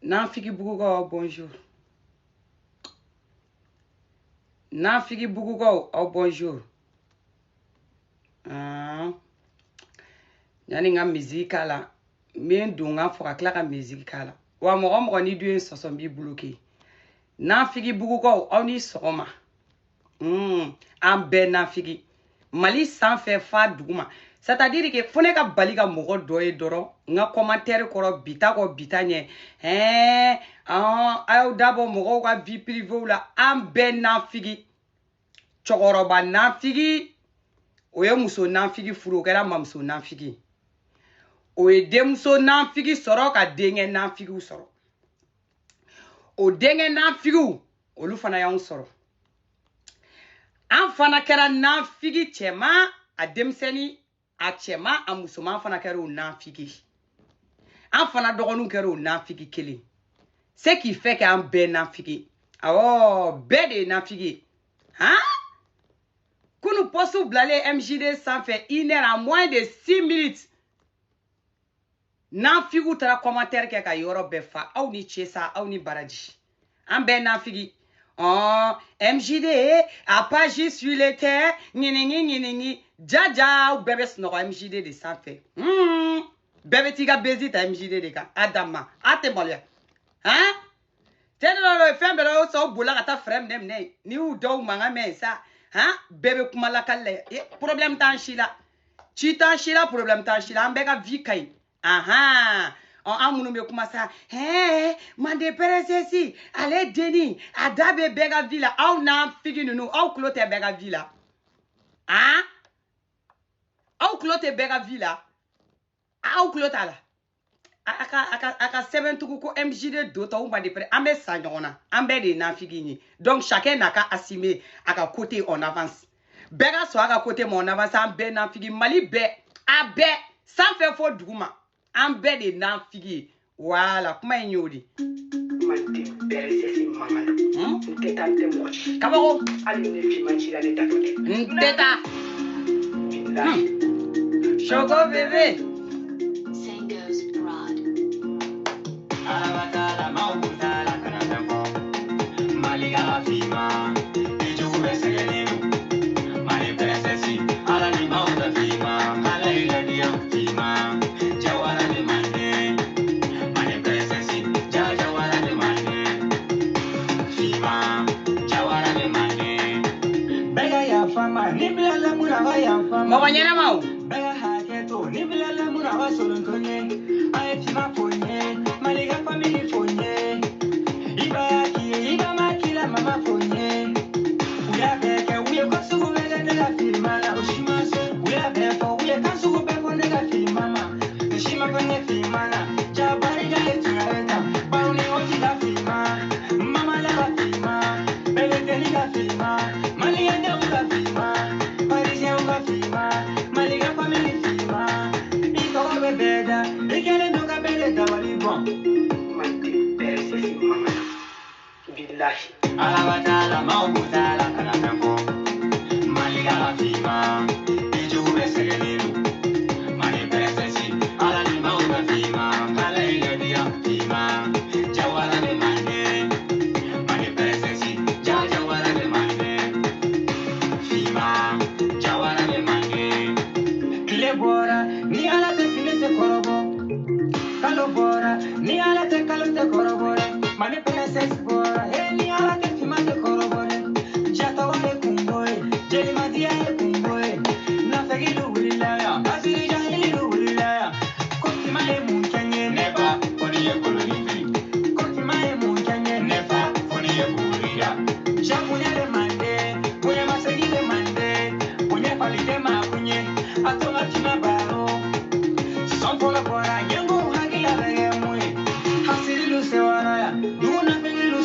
Nafigi Bougo, bonjour. Nafigi Bougo, oh bonjour. Yani nga musique la. Men dunga fora kla ka musique la. Wa mo ni du so bi bloqué. Nafigi Bougo, on y soma. An ben nafigi. Mali sans faire fa duguma. C'est-à-dire que fone ka bali ka mogo doye doro nga commentaire koro bita ko bitanye ayo dabo mogo ka vie privée la an ben nafigi chokoroba nafigi oye muso nafigi furu kera mamso nafigi oye demso nafigi soro ka denge nafigi soro o denge nafigi olu fana yan soro an fana kera nafigi chema a demseni a chema a musoman fana kera o nafigi an fana dogonu kera o nafigi kelen ce qui fait qu'un ben nafigi oh ben de nafigi hein kunu posu blale MJD sans faire 1 heure à moins de 6 minutes nafigu tara commentaire ke ka yoro befa aw ni chesa aw ni baraji an ben nafigi oh MJD a page sur le terre nini jaja ou bébé sno MJD de sans faire bébé tiga bezita MJD de ka adama atemolia hein teno le fembe lo so bula kata frère nem ne ni u do manga men sa hein bébé kuma la kalle problème tan shila chi tan shila problème tan shila ambe ka vi kai aha on amunu me kuma sa mande peresesi ale deni adabe bega villa au na figi nunu au clote bega villa hein au clote bega villa au clote ala aka 7 tuku ko MJD do to umba de près ambe sanyona ambe de na figi ni donc chacun naka assumer aka côté en avance bega so aka côté mon avance ambe na figi mali be abe sans faire faux duguma ambe de na figi voilà kuma nyodi mante peresesi mangala nteta ntemochi kabako ali ne fi manchila ne takote nteta Choco bébé Alabatala maubutala kanatako Maliga fima Ijube segelinu Mali presesi Alani mauta fima Malaila dia fima Jawara de mande Mali presesi Jawara de mande Fima Jawara de mande Bega ya fama Nibila la murawa ya fama Mawanyana mau Bega haketo Nibila la murawa solontonye Aye fima ponye Maliga family fonye Iba makila mama fonye Uya beke uye kosugu bega nega filmana Uya beko uye kansugu beko nega filmama Nishima kwenye filmana Jabari ga etunareta Bauni oti ga filma Mama lega filma Beleteni ga filma Maliga negu ga filma Parisien uga filma Maliga family filma Iko bebeda Ikele nuka beleta walibon Billahi Alabatala maubutala kanatako Maliga fima Ijube segelinu Mani presesi Alani mauta fima Malaila dia fima Jawara de mande Mani presesi Jawara de mande Fima Jawara de mande Kile bora Ni alate kile te korobo Kalo bora Ni alate kalo te korobore Mani presesi bora Ni alate fima te korobore Jata wale kumboe Jeli madia e kumboe Nafegi luwilaya Asiri jahili luwilaya Koti male munkanye Neba Foni ye kolonifi Koti male munkanye Neba Foni ye kuriya Jamunye de mande Munye masegi de mande Munye pali de makunye Atonga tima baro Sonfola bora Yengo hagila bege mwe Hasiri luse waraya Duna fegi luse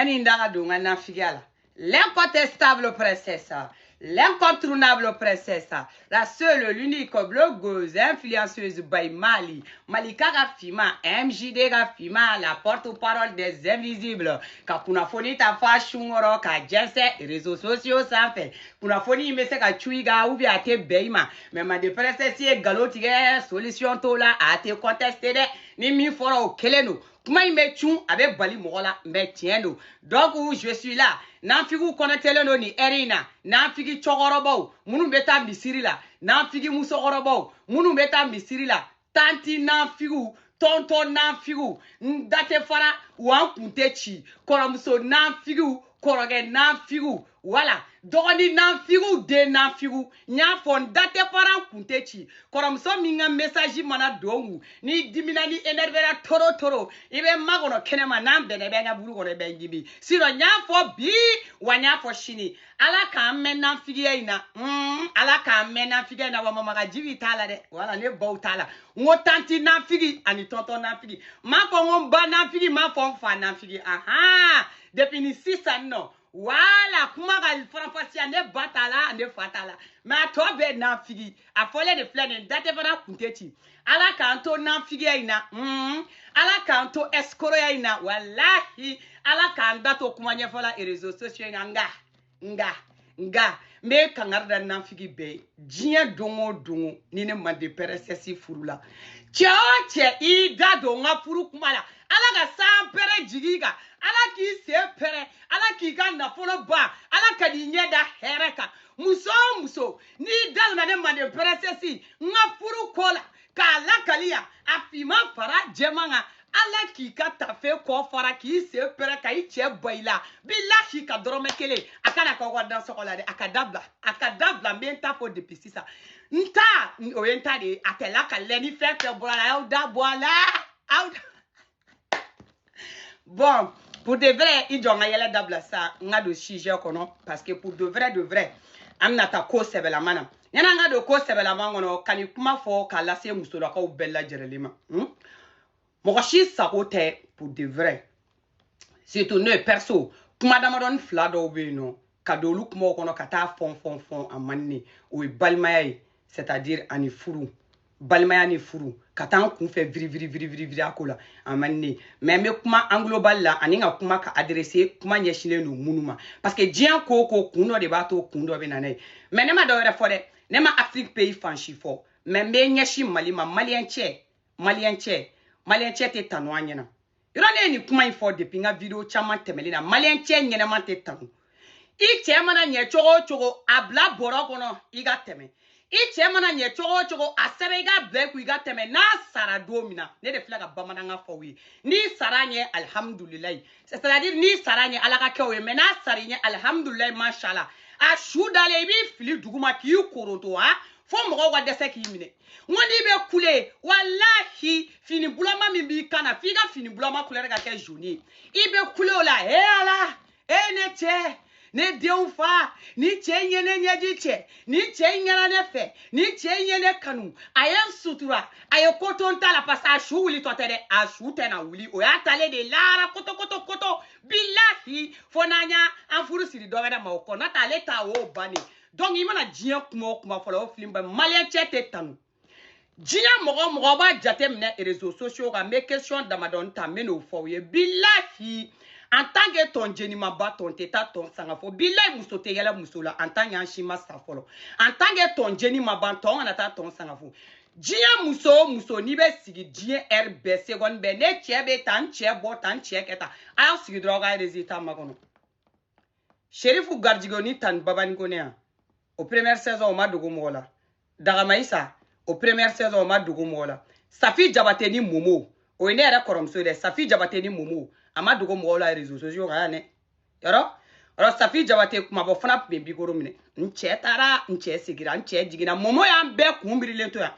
Naninda Dunga Figala. L'incontestable princesse, l'incontournable princesse, la seule, l'unique blogueuse, influenceuse by Mali, Malika Rafima, MJD Rafima, la porte-parole des invisibles, Kakuna Foni ta fashungoro, ka jesse, réseaux sociaux sans fait, Kuna Foni me se ka chuiga ou bien te beima, mais ma de princesse galotige, solution tola, a te contesté de, ni mi fora au keleno. Comment il met chou avec Bali Mola, mais tiens nous. Donc, je suis là. N'en figou connecté le noni, Erina. N'en figi chogorobo. Mounou beta misirila. N'en figi moussororobo. Mounou beta misirila. Tanti n'en figou. Tonton n'en figou. Ndate fara ou en kuntechi. Koromso n'en figou. Koroge n'en figou. Voilà. Dogoni n'en figou, de n'en figou. N'en fon date fara kuntechi. Koromso minga message mana dongu. Ni dimina ni énervera toro. Ibe magono kenema nan benga buru kono bengibi. Siro n'en fo bi wa n'en fo shini. Ala ka men n'en figye ina. Ala ka men n'en figye ina wa mama ka jivi tala de. Voilà ne bau tala. Ngo tanti n'en figi ani tonton n'en figi. Ma fo ngo ba n'en figi ma fo fa n'en figi. Aha. Depuis ni 6 ans non. Voilà, comment elle fait ne batala, ne fatala. Mais toi, ben n'en figi. A folle de flâner, date vana kunteti. Ala kanto n'en figi ina. Ala kanto escoro ina. Wallahi, ala kandato kumanya fola et réseaux sociaux nga. Me kangarda n'en figi be. Dien dongo. Nine mande peresesi furula. Tche, i dado nga furu kumala. Ala ga san pere jigiga. Ala ki se pere, ala ki ka nafolo ba, ala ka di nyeda hereka. Muso, ni dal na ne mande presesi, nga furu kola, ka ala kalia, afima fara jemanga, ala ki ka tafe ko fara ki se pere ka iche baila. Billahi ka dorome kele, akana ka wada sokola de akadabla menta fo de pisisa. Nta oyenta de atela ka leni fe bola out. Bon, pour de vrai, il y a d'abla ça, on a de sujet parce que pour de vrai, on a ta cause c'est la mana. Il y a un de cause c'est la mana, quand il kuma fort, quand la c'est moustola, quand bella jerelima. Mon chi sabote pour de vrai. C'est tout ne perso, kuma damadon flado beno, kadolu kuma kono kata fon en manne, ou balmaye, c'est-à-dire anifuru. Balmaya ni furu katan kun fait viri akola amane mais me kuma en global la ani nga kuma ka adresser kuma nyeshine no munuma parce que dien ko kuno de bato kundo be nanay mais ne ma do re fode ne ma Afrique pays fanchi fo mais me nyeshi mali ma malien che te tanu anyena irane ni kuma info de pinga video chama temelina malien che nyene ma te tanu I che mana nye chogo abla boro kono iga teme I che mana nye chogo asebe iga bleku iga teme na sara domina ne de flaga bamana nga fawi ni saranye alhamdulillah c'est-à-dire ni saranye alaka kewe mais na sarinye alhamdulillah mashallah a shudale bi fili duguma ki koronto ha fo mo wa dese ki mine ngoni be kule wallahi fini bulama mi bi kana figa fini bulama kule ga ke joni ibe kule ola ala ne che ne deufa ni chenye ne nyajiche ni chenye na nefe ni chenye ne kanu ayen sutura ayo kotonta la pasa shuli totere ashute na wuli o ya tale de lara koto billahi fonanya anfuru siri dogada mako na tale ta o bani donc imana jien kuma folo flimba malien chete tanu jien mogo ba jatemne réseaux sociaux ga me question damadon ta meno foye billahi en tant que ton génie ma bat ton teta ton sangafo bilay musote yala musola en tant que safolo en tant que ton génie ma bat ton anata ton sangafo dia muso ni be sigi dia RB seconde be ne chebe tan chebo tan cheketa ayo sigi droga résultat magono Sherifu Gardigoni tan babani konea au première saison ma dogo mola daga maïsa au première saison ma dogo mola Safi Jabateni Momo o ine era koromso de Safi Jabateni Momo ama dogo mola réseaux sociaux ga ne yoro Safi Jabate kuma bo fana be bigoro mine nche tara nche sigira nche jigina Momo ya be kumbirile to ya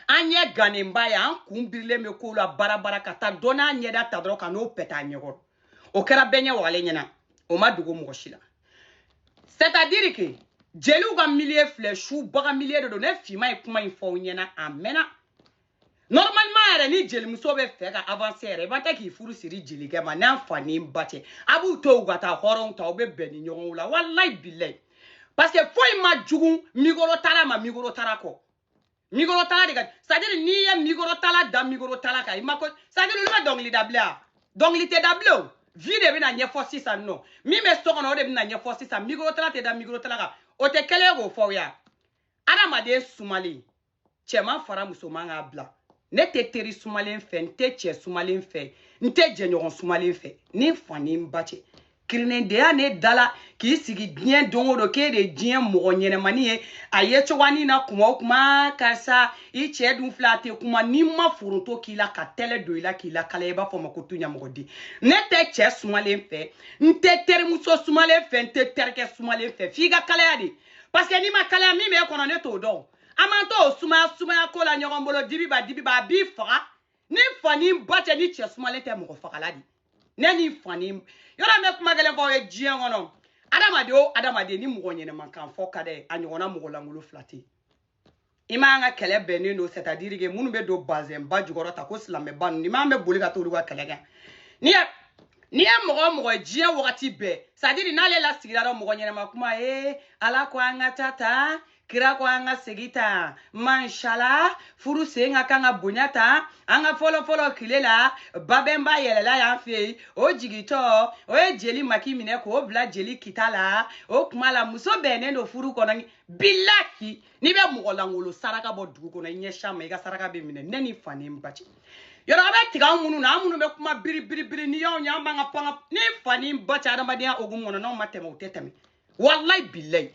anye gane mbaya an kumbirile me ko la barabara kata dona anye da tadro kano peta nyego o kera benye wale nyana o ma dogo mo shila c'est-à-dire que jelu ga millier flèche ou baga millier de donner fima e kuma info nyana amena Normalement, elle ni jeli muso be fe ka avancer e ba ta ki furu siri jeli ke ma na fani mbate abu to gata horon ta obe beni nyon la wallahi billahi parce que foi ma jugun migoro tala ma migoro tala ko migoro tala de ka c'est-à-dire ni ye migoro tala da migoro tala ka imako c'est-à-dire le ma dongli dabla dongli te dablo vide be na nye force ça non mi me so kono de be na nye force ça migoro tala te da migoro tala ka o te kele go fo ya adamade sumali chema fara musoman ga bla ne te teri sumalen fɛ n tɛ cɛ sumalen fɛ n tɛ jɛɲɔgɔn sumalen fɛ ni fani n ba cɛ kirinendeya ne dala k'i sigi diɲɛ don o don k'e de ye diɲɛ mɔgɔ ɲɛnɛmani ye a ye cogoyanin na kuma o kuma karisa i cɛ dun filɛ a tɛ kuma n'i ma foronto k'i la ka tɛlɛ don i la k'i la kala i b'a fɔ ma ko tu ɲamɔgɔden ne tɛ cɛ sumalen fɛ n tɛ terimuso sumalen fɛ n tɛ terikɛ sumalen fɛ f'i ka kalaya de parce que n'i ma kalaya min b'e kɔnɔ ne t'o dɔn amanto sumaya ko la ɲɔgɔn bolo dibiba a b'i faga ni fani ba cɛ ni cɛ sumalen tɛ mɔgɔ fagala di ne ni fani yɔrɔ mɛ kuma gɛlɛn fɔ ye diɲɛ kɔnɔ adamaden o adamaden ni mɔgɔ ɲɛnɛman kan fɔ ka dɛ a ɲɔgɔnna mɔgɔ lankolon fila tɛ i m'an ka kɛlɛ bɛnnen don c'est-à-dire que minnu bɛ don bazɛn ba jukɔrɔ ta ko silamɛba ninnu ni m'an bɛ boli ka t'olu ka kɛlɛ kɛ n'i ye mɔgɔ diɲɛ wagati bɛɛ c'est-à-dire n'ale lasigira dɔ mɔgɔ ɲɛnɛma kuma ye ala ko an ka taa ta kira ko an ka segin ta manshala furu sen ka kan ka bonya ta an ka fɔlɔ kile la babɛnba yɛlɛla y'an fɛ yen o jigitɔ o ye jeli maki minɛ k'o bila jeli kita la o kuma la muso bɛnnen don furu kɔnɔ bilahi n'i bɛ mɔgɔ langolo saraka bɔ dugu kɔnɔ i ɲɛsin ma i ka saraka bɛ minɛ ne ni fani n ba cɛ yɔrɔ a bɛ tigɛ an minnu na an minnu bɛ kuma biri ni y'anw ye an b'an ka pan ni fani n ba cɛ adamadenya hokumu kɔnɔ n'anw ma tɛmɛ o tɛ tɛmɛ wallahi billahi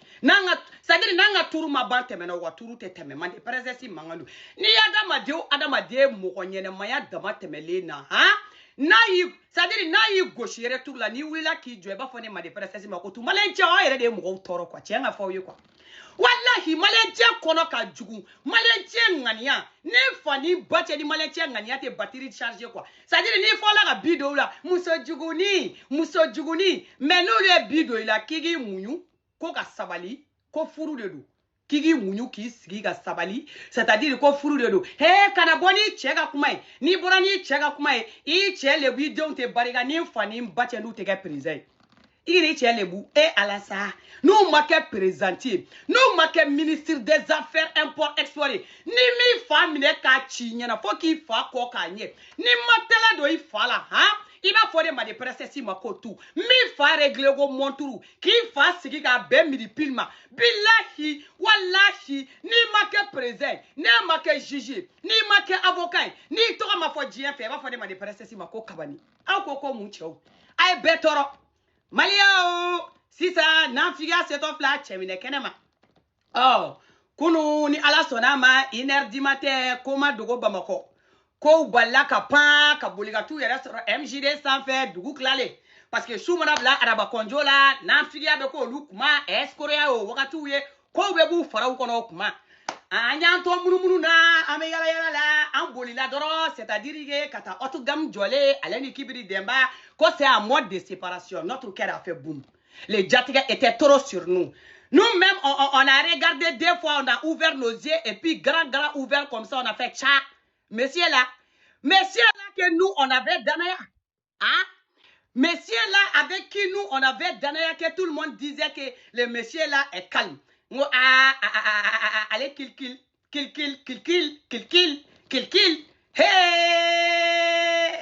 c'est-à-dire n'an ka turu ma ban tɛmɛna o ka turu tɛ tɛmɛ man de princesse mankan don n'i ye adamaden mɔgɔ ɲɛnɛmaya dama tɛmɛlen na c'est-à-dire n'a y'i gosi yɛrɛ turu la n'i wulila k'i jɔ i b'a fɔ ne ma de princesse ma ko tu maliyɛn cɛ aw yɛrɛ de ye mɔgɔw tɔɔrɔ quoi tiɲɛ ka fɔ aw ye quoi wallahi maliyɛn cɛ kɔnɔ ka jugu maliyɛn cɛ ŋaniya ne fani ba cɛ ni maliyɛn cɛ ŋaniya tɛ batterie chargé quoi c'est-à-dire n'i fɔla ka bi don u la muso juguni mais n'olu ye bi don i la k'i k'i muɲu ko ka sabali ko furu de don k'i k'i muɲu k'i sigi ka sabali c'est-à-dire ko furu de don kana bɔ n'i cɛ ka kuma ye n'i bɔra n'i cɛ ka kuma ye i cɛ lebu i denw tɛ barika ni fani ba cɛ n'u tɛ kɛ président ye i ni cɛ lebu ala sa n'u ma kɛ président ye n'u ma kɛ ministre des affaires import export ye ni min fa minɛ k'a ci ɲɛna fo k'i fa kɔ k'a ɲɛ ni ma tɛlɛ don i fa la i b'a fɔ de ma de princesse ma ko tu min fa réglé ko monturu k'i fa sigi k'a bɛn midi pile ma billahi wallahi n'i ma kɛ président n'i ma kɛ juge n'i ma kɛ avocat ye n'i tɔgɔ ma fɔ diɲɛ fɛ i b'a fɔ de ma de princesse ma ko kabani aw ko mun cɛw a ye bɛɛ tɔɔrɔ maliyɛnw sisan n'an fiya setɔ fila cɛminɛ kɛnɛ ma kunu ni ala sɔnna ma 1h du matin ko ma dogo bamakɔ ko balila ka pan ka boli ka t'u yɛrɛ sɔrɔ MJD sanfɛ dugu tilalen parce que su mana bila araba kɔnjo la n'an fiya bɛ k'olu kuma escoroya o wagatiw ye kow bɛ b'u faraw kɔnɔ o kuma an y'an to munumunu na an bɛ yala la an bolila dɔrɔn c'est-à-dire que ka taa autogame jɔlen ale ni Kibiri Demba ko c'est un mode de séparation notre cœur a fait boum les Diatigui étaient trop sur nous. Nous-mêmes, on a regardé 2 fois, on a ouvert nos yeux et puis grand ouvert comme ça, on a fait tcha. Monsieur là que nous, on avait Danaya. Hein? Monsieur là, avec qui nous, on avait Danaya, que tout le monde disait que le monsieur là est calme. Allez, kill. Hey!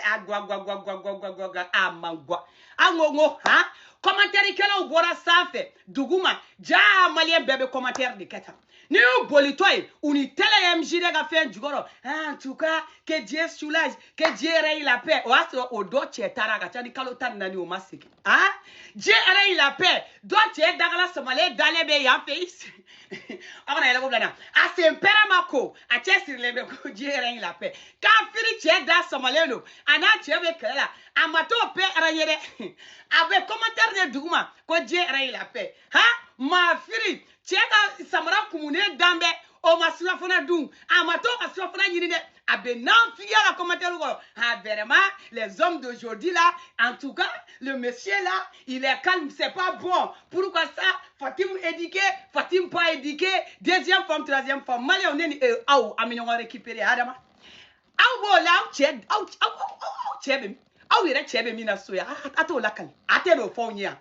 Amangwa. Hein? Commentaire kɛlaw bɔra sanfɛ duguma ja maliyɛn bɛɛ bɛ commentaire de kɛ tan ni y'u bolitɔ ye u ni télé MJD ka fɛn jukɔrɔ en tout cas que Dieu soulage que Dieu règne la paix o y'a sɔrɔ o dɔ cɛ taara a ka ca ni kalo 14 o ma segin Dieu règne la paix dɔ cɛ dagala samalen dalen bɛ yan fɛ aw kana yɛlɛ ko bila na a sen pɛrɛ ma ko a cɛ sirilen bɛ ko Dieu règne la paix kafiri cɛ da samalen don a n'a cɛ bɛ kɛlɛ la a ma t'o paix règne dɛ a bɛ commentaire de duguma ko Dieu règne la paix maa firi cɛ ka samara kumunen dan bɛ o ma surafana dun a ma t'o ka surafana ɲini dɛ a bɛ n'an fiya la commentaire kɔrɔ vraiment les hommes d'aujourd'hui là en tout cas le monsieur là il est calme c'est pas bon pourquoi ça Fatim éduqué Fatim pas éduqué deuxième femme troisième femme malien on est aw a mi ɲɔgɔn récupérer adama Aw bo la aw chebe aw yere chebe mi na so ya ato la kal ate do fo nya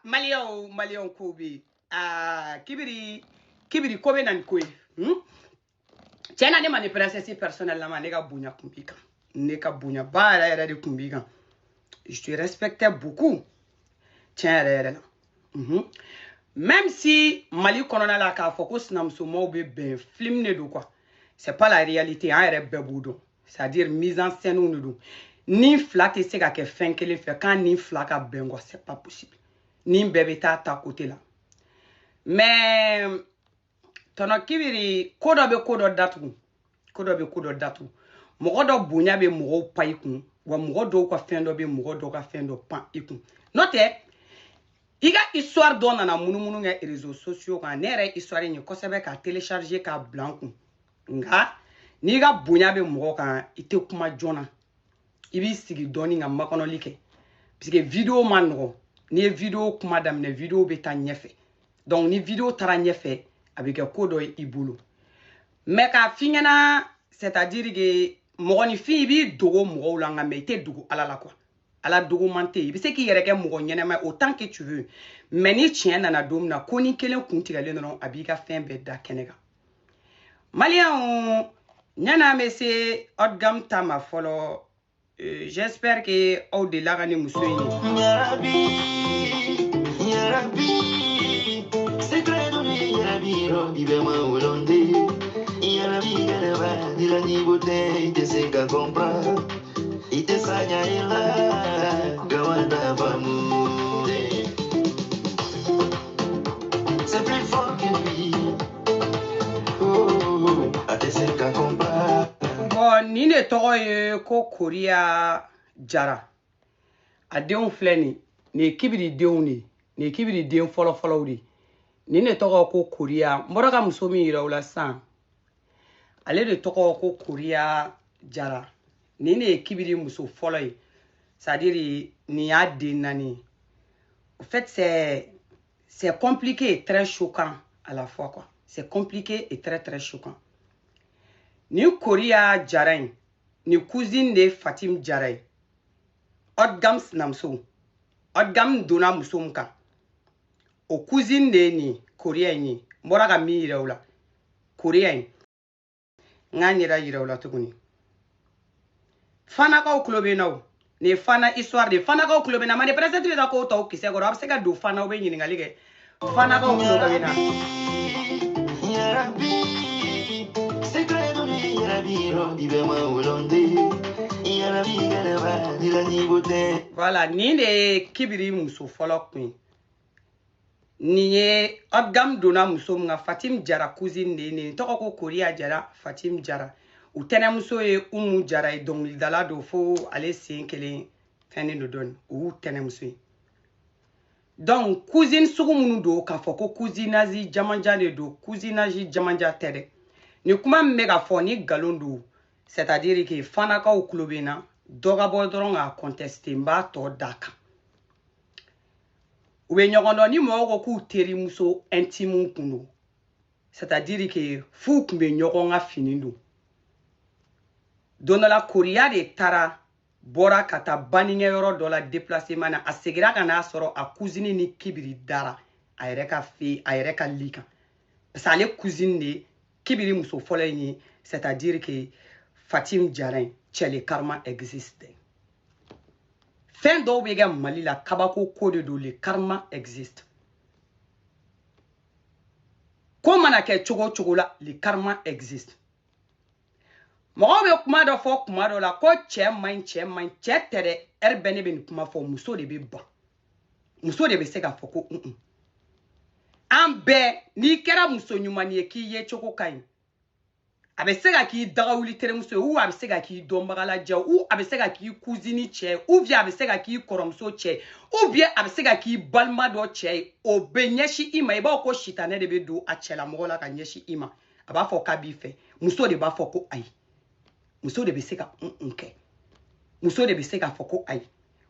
Malion Kobe kibiri kobe nan koy tiena ne mani princesse personnel la ne ka bunya kumbika ne ka bunya ba la de kumbika je te respectais beaucoup tiens la même si Mali konona la ka foko sinamso mo be ben film ne do quoi c'est pas la réalité en yere beboudo c'est-à-dire mise en scène ou nous ni fla te se ka ke fin kele fait quand ni fla ka bengo c'est pas possible ni bébé ta côté là mais tono kibiri kodo be kodo datu mogo do bunya be mogo paikun wa mogo do ko fendo be mogo do ka fendo pan ikun note iga histoire do na munumunu nga réseaux sociaux kan nere histoire ni ko sebe ka télécharger ka blanc nga ni ga bunya be mogo kan ite kuma jona ibi sigi doni nga makonoli ke parce que vidéo man ni vidéo kuma damne vidéo be ta nyefe donc ni vidéo tara nyefe avec ko do ibulu mais ka finyana c'est-à-dire que mogoni fi bi dogo mogo la nga mete dogo ala la quoi ala dogo mante bi se ki yere ke mogo nyene mais autant que tu veux mais ni tien na dom na koni kelen kuntigale non abika fin be da kenega malien nyana mese odgam tama follow j'espère que au de la gani musoyi ya rabbi secreto ni ya rabbi ibe ma wolonde ya rabbi galaba dila ni bote te se ka comprar ite sanya ila gawanda bamu c'est plus fort que lui oh ate se ka comprar bon ni ne toye ko Korea jara adeun fleni ne kibiri deuni ne kibiri den follow di ni ne togo ko Korea mbora muso mi ira ula san ale de togo ko Korea jara ni ne kibiri muso follow c'est-à-dire ni a denani en fait c'est compliqué et très choquant à la fois quoi c'est compliqué et très choquant ni Korea jara ni cousine de Fatim jara odgam namso odgam dona muso mka o cousine de ni Korea ni mbora ga mi iraula Korea ngani ra iraula tukuni fana ka oklobe naw ne fana histoire de fana ka oklobe na ma de presenter da ko to kise go abse ga do fana obe nyini ngalige fana ka oklobe na ya rabbi secreto ni ya rabbi ibe ma wolonde ya rabbi galaba dila ni bote voilà ni de kibiri muso follow queen niye odgam dona muso nga Fatim jara cousine de ni toko ko Korea jara Fatim jara u tene muso ye umu jara donc dala do fo aller sin kele feni do don u tene muso donc cousine sugu munu do ka fo ko cousinazi jamanja de do cousinaji jamanja tere ni kuma mega fo ni galondo c'est-à-dire que fana ka o klobena doga bodron a contester mba to daka Ube nyogondo ni mogo ku teri muso intime kundo. C'est-à-dire que fou kumbe nyogonga finindo. Dono la Korea de tara bora kata baninge yoro dola déplacement na asegira kana soro a cousine ni kibiri dara ayereka fi ayereka lika. Parce ale cousine de kibiri muso fole ni c'est-à-dire que Fatim Jarin le karma existe. Fin do bega Mali la kabako kode do le karma existe. Comment na ke chogo la le karma existe. Mo be kuma do fo kuma do la ko che tere erbene be kuma fo muso de be ba. Muso de be se ga foko ambe ni kera muso nyumani e ki ye chogo kai. Abesega ki dagawuli tere muso ou abesega ki dombagala ja ou abesega ki cousine che ou via abesega ki koromso che ou bien abesega ki balma do che o benyeshi ima e ba ko shitane de be do achela mogola ka nyeshi ima aba fo ka bi fe muso de ba fo ko ai muso de besega nke muso de besega fo ko ai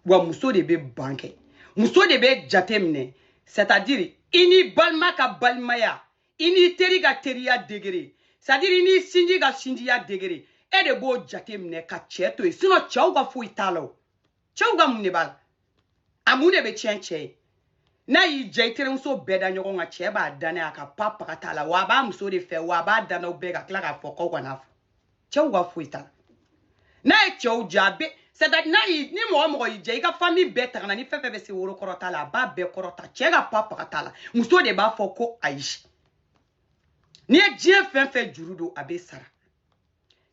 wa muso de be banke muso de be jatemne c'est-à-dire ini balma ka balmaya ini teri ga teriya degré c'est-à-dire ni sinji ga sinji ya degré e de bo jate mne ka cheto e sinon chaw ga fu italo chaw ga mne bal amune be chenche na yi jaitere muso beda nyogo nga cheba dane aka papa katala wa ba muso de fe wa ba dana obega kla ga foko kwa na chaw ga fu italo na e chaw jabe c'est-à-dire na yi ni mo yi je ka famille beta na ni fefe be se woro korota la ba be korota chega papa katala muso de ba foko aishi ni e jien fe jurudo abe sara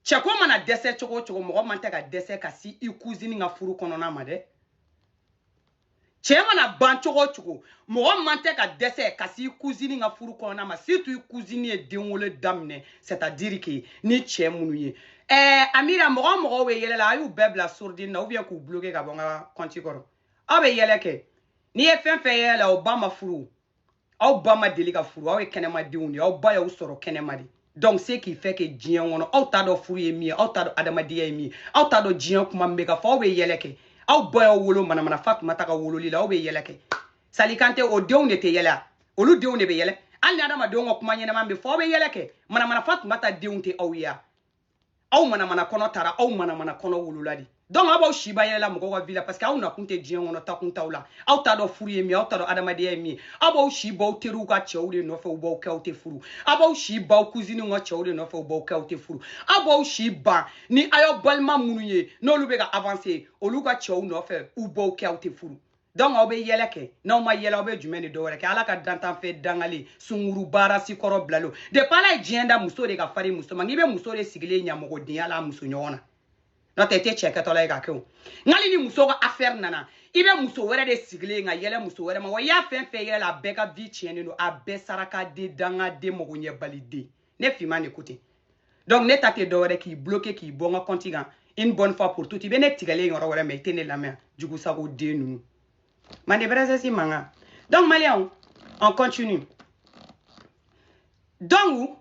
cheko mana dese choko mo man ta ka dese ka si I cousine nga furu kono na made chema na ban choko mo man ta ka dese ka si cousine nga furu kono na ma si tu cousine e denwole damne c'est-à-dire que ni chemunu ye amira mo we yele la ayu bebla sourdine na ou bien ku bloquer ka bonga konti koro abe yele ke ni e fe yele Obama furu Obama delika furu awe kenema diuni au baya usoro kenema di donc ce qui fait que djien wono au tado furu yemi au tado adamadiya yemi au tado djien kuma mega fa awe yeleke au baya wolo mana Fatuma taka wolo lila awe yeleke salikante o deune te yela olu deune be yele al adama deungo kuma nyena mambe fa awe yeleke mana Fatuma ta deunte au ya au mana kono tara au mana kono wolo ladi donc abo shiba yela moko wa villa parce que au na kunte djien wono ta kunta ula au tado furu yemi au tado adamadiya yemi abo shiba o teru ka chewde no fe ubo ka o te furu abo shiba o cousine ngo chewde no fe ubo ka o te furu abo shiba ni ayo balma munuye no lube ka avancer o luka chew no fe ubo ka o te furu donc obe yeleke no ma yela obe jumene do wala ke ala ka dantan fe dangali sunguru bara si koro blalo de pala jienda muso de ka fari muso mangibe muso de sigile nyamogo din ala muso nyona no tete cheke to la ga ko ngali ni muso ga affaire nana ibe muso were de sigile nga yele muso were ma wa ya fe yela beka vi chiene no abe saraka de danga de mogo nye balide ne fima ne côté donc ne tate do were ki bloquer ki bonga contingent une bonne fois pour toutes ibe ne tigale ngoro were me tene la main du coup ça go de nous mande brasa si manga donc malien on continue donc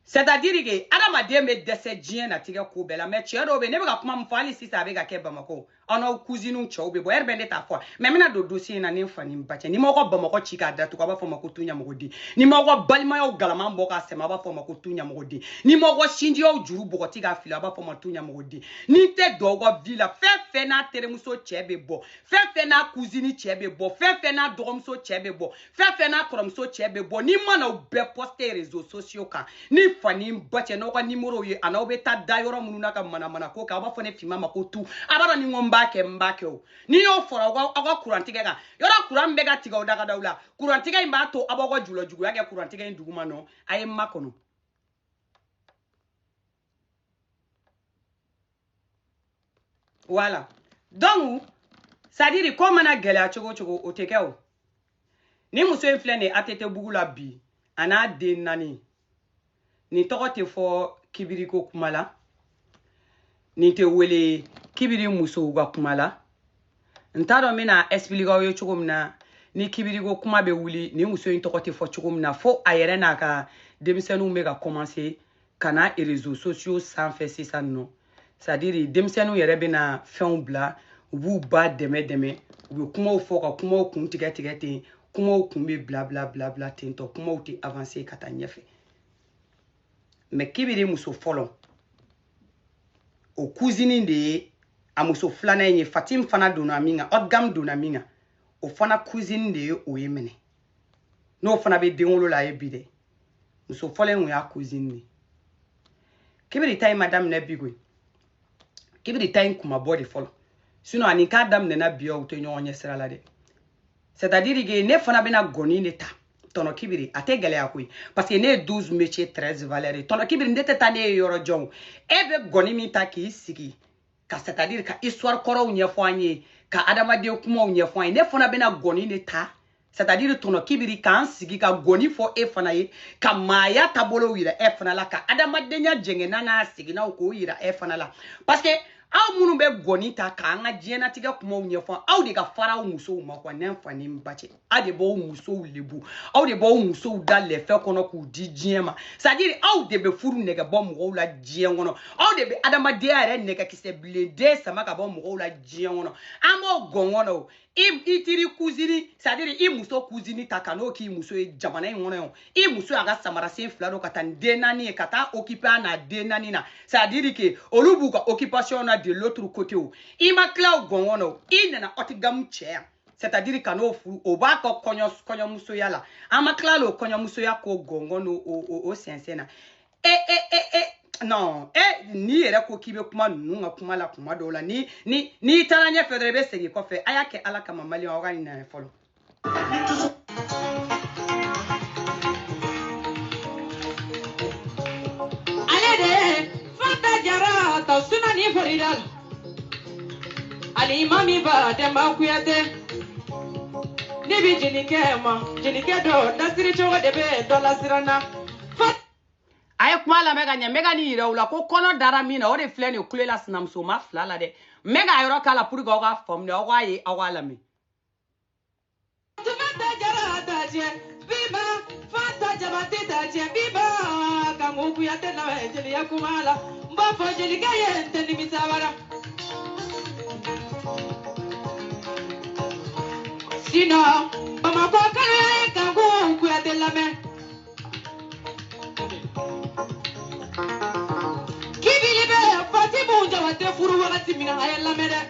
c'est-à-dire que adama de me dese djien na tiga ko bela me chero be ne be ka kuma mfali sisa be ka ke bamako ono cousine chow be bo erbe ne ta fo me mina do dossier na ne fani mbache ni moko bamako chika datu ka ba fo mako tunya mogodi ni moko balma yo galama mboka sema ba fo mako tunya mogodi ni moko shinji yo juru boko tiga fila ba fo mako tunya mogodi ni te dogo villa fe na teremuso chebe bo fe na cousine chebe bo fe na doromso chebe bo fe na kromso chebe bo ni mana be poster réseaux sociaux ka ni fani mbache no ka numéro ye ana obe ta dayoro mununa ka mana ko ka ba fo ne fima makotu abara ni mbake o ni yo fora aga kurantige ga yora kuran be ga tiga odaga daula kurantige imba to abogo julo jugu yage kurantige nduguma no aye makono voilà donc ça dit comme na gela chogo otekeo ni muso inflene atete bugula bi ana de nani ni tokote fo kibiriko kumala ni te wele kibiri muso ga kumala ntado mina expliquer yo chugumna ni kibiriko kuma be wuli ni muso yin tokote fo chugumna fo ayere na ka demisenu mega commencer kana et réseaux sociaux sans faire ça non c'est-à-dire demisenu yere be na fin bla bu ba deme u kuma fo ka kuma kun tigete kuma kun be bla tento kuma uti avancer kata nyefe mais kibiri muso folon o cousine de amuso flana yenye Fatim fana dona minga odgam dona minga o fana cousine de o yemene no fana be denwolo la ebide muso folen ya cousine ni kibiri tay madame na bigwe kibiri tay kuma body follow sinon ani ka dam na biyo o to nyonye sera la de c'est-à-dire que ne fana bena goni neta tono kibiri ate gale akui parce que ne 12 métiers 13 valeurs tono kibiri ndete tane yoro jong ebe goni mi ta ki sigi ka c'est-à-dire ka histoire koro nyefanye ka adama de kuma nyefanye ne fana bena goni neta c'est-à-dire tono kibiri kan sigi ka goni fo e fana ye ka maya tabolo wira e fana la ka adama de nya jenge nana sigi na ko wira e fana la parce que aw munu be goni ta ka nga jena tiga kuma nyefon aw de ka fara muso ma kwa nan fani mbache ade bo muso lebu aw de bo muso dalle fe kono ku di jema c'est-à-dire aw de be furu nega bo mo la jengono aw de be adama de are nega kise blede sama ka bo mo la jengono amo gongono I tiri cousine, c'est-à-dire i muso cousine ta kano ki muso e jamana in wono i muso aga samara sen flaro kata denani e kata occuper na denani na, c'est-à-dire que olu bu ka occupation na de l'autre côté o i ma clau gonwono i nana otigam chair, c'est-à-dire kano furu o ba ko konyo muso ya la ama klalo konyo muso ya ko gongono o sensena non ni yɛrɛ ko k'i bɛ kuma ninnu ka kuma la kuma dɔw la ni taara ɲɛfɛ dɔrɔn i bɛ segin kɔfɛ a y'a kɛ ala kama maliyɛn aw ka nin na fɔlɔ. ale de Fanta Jara ta suna ni Florida ali mami ba Demba Kuyate ni bi jelikɛ ma jelikɛ dɔ dasiri cogo de bɛ dɔ lasirana. Aye kuma la mega nya mega ni yira ula ko kono dara mina o de filɛ ni kule la sinamuso ma fila la dɛ mega yɔrɔ k'a la pour que aw ka faamu aw k'a ye aw k'a lamɛn. Fanta Jara ta tiɲɛ biba Fanta Jabate ta tiɲɛ biba Kanku Kuyate lamɛn jeliya kuma la n b'a fɔ jelikɛ ye n tɛ nimisa wara. Sinon Bamakɔ kana ye Kanku Kuyate lamɛn. Fatimu Jabate furu wagati min na a ye lamɛn dɛ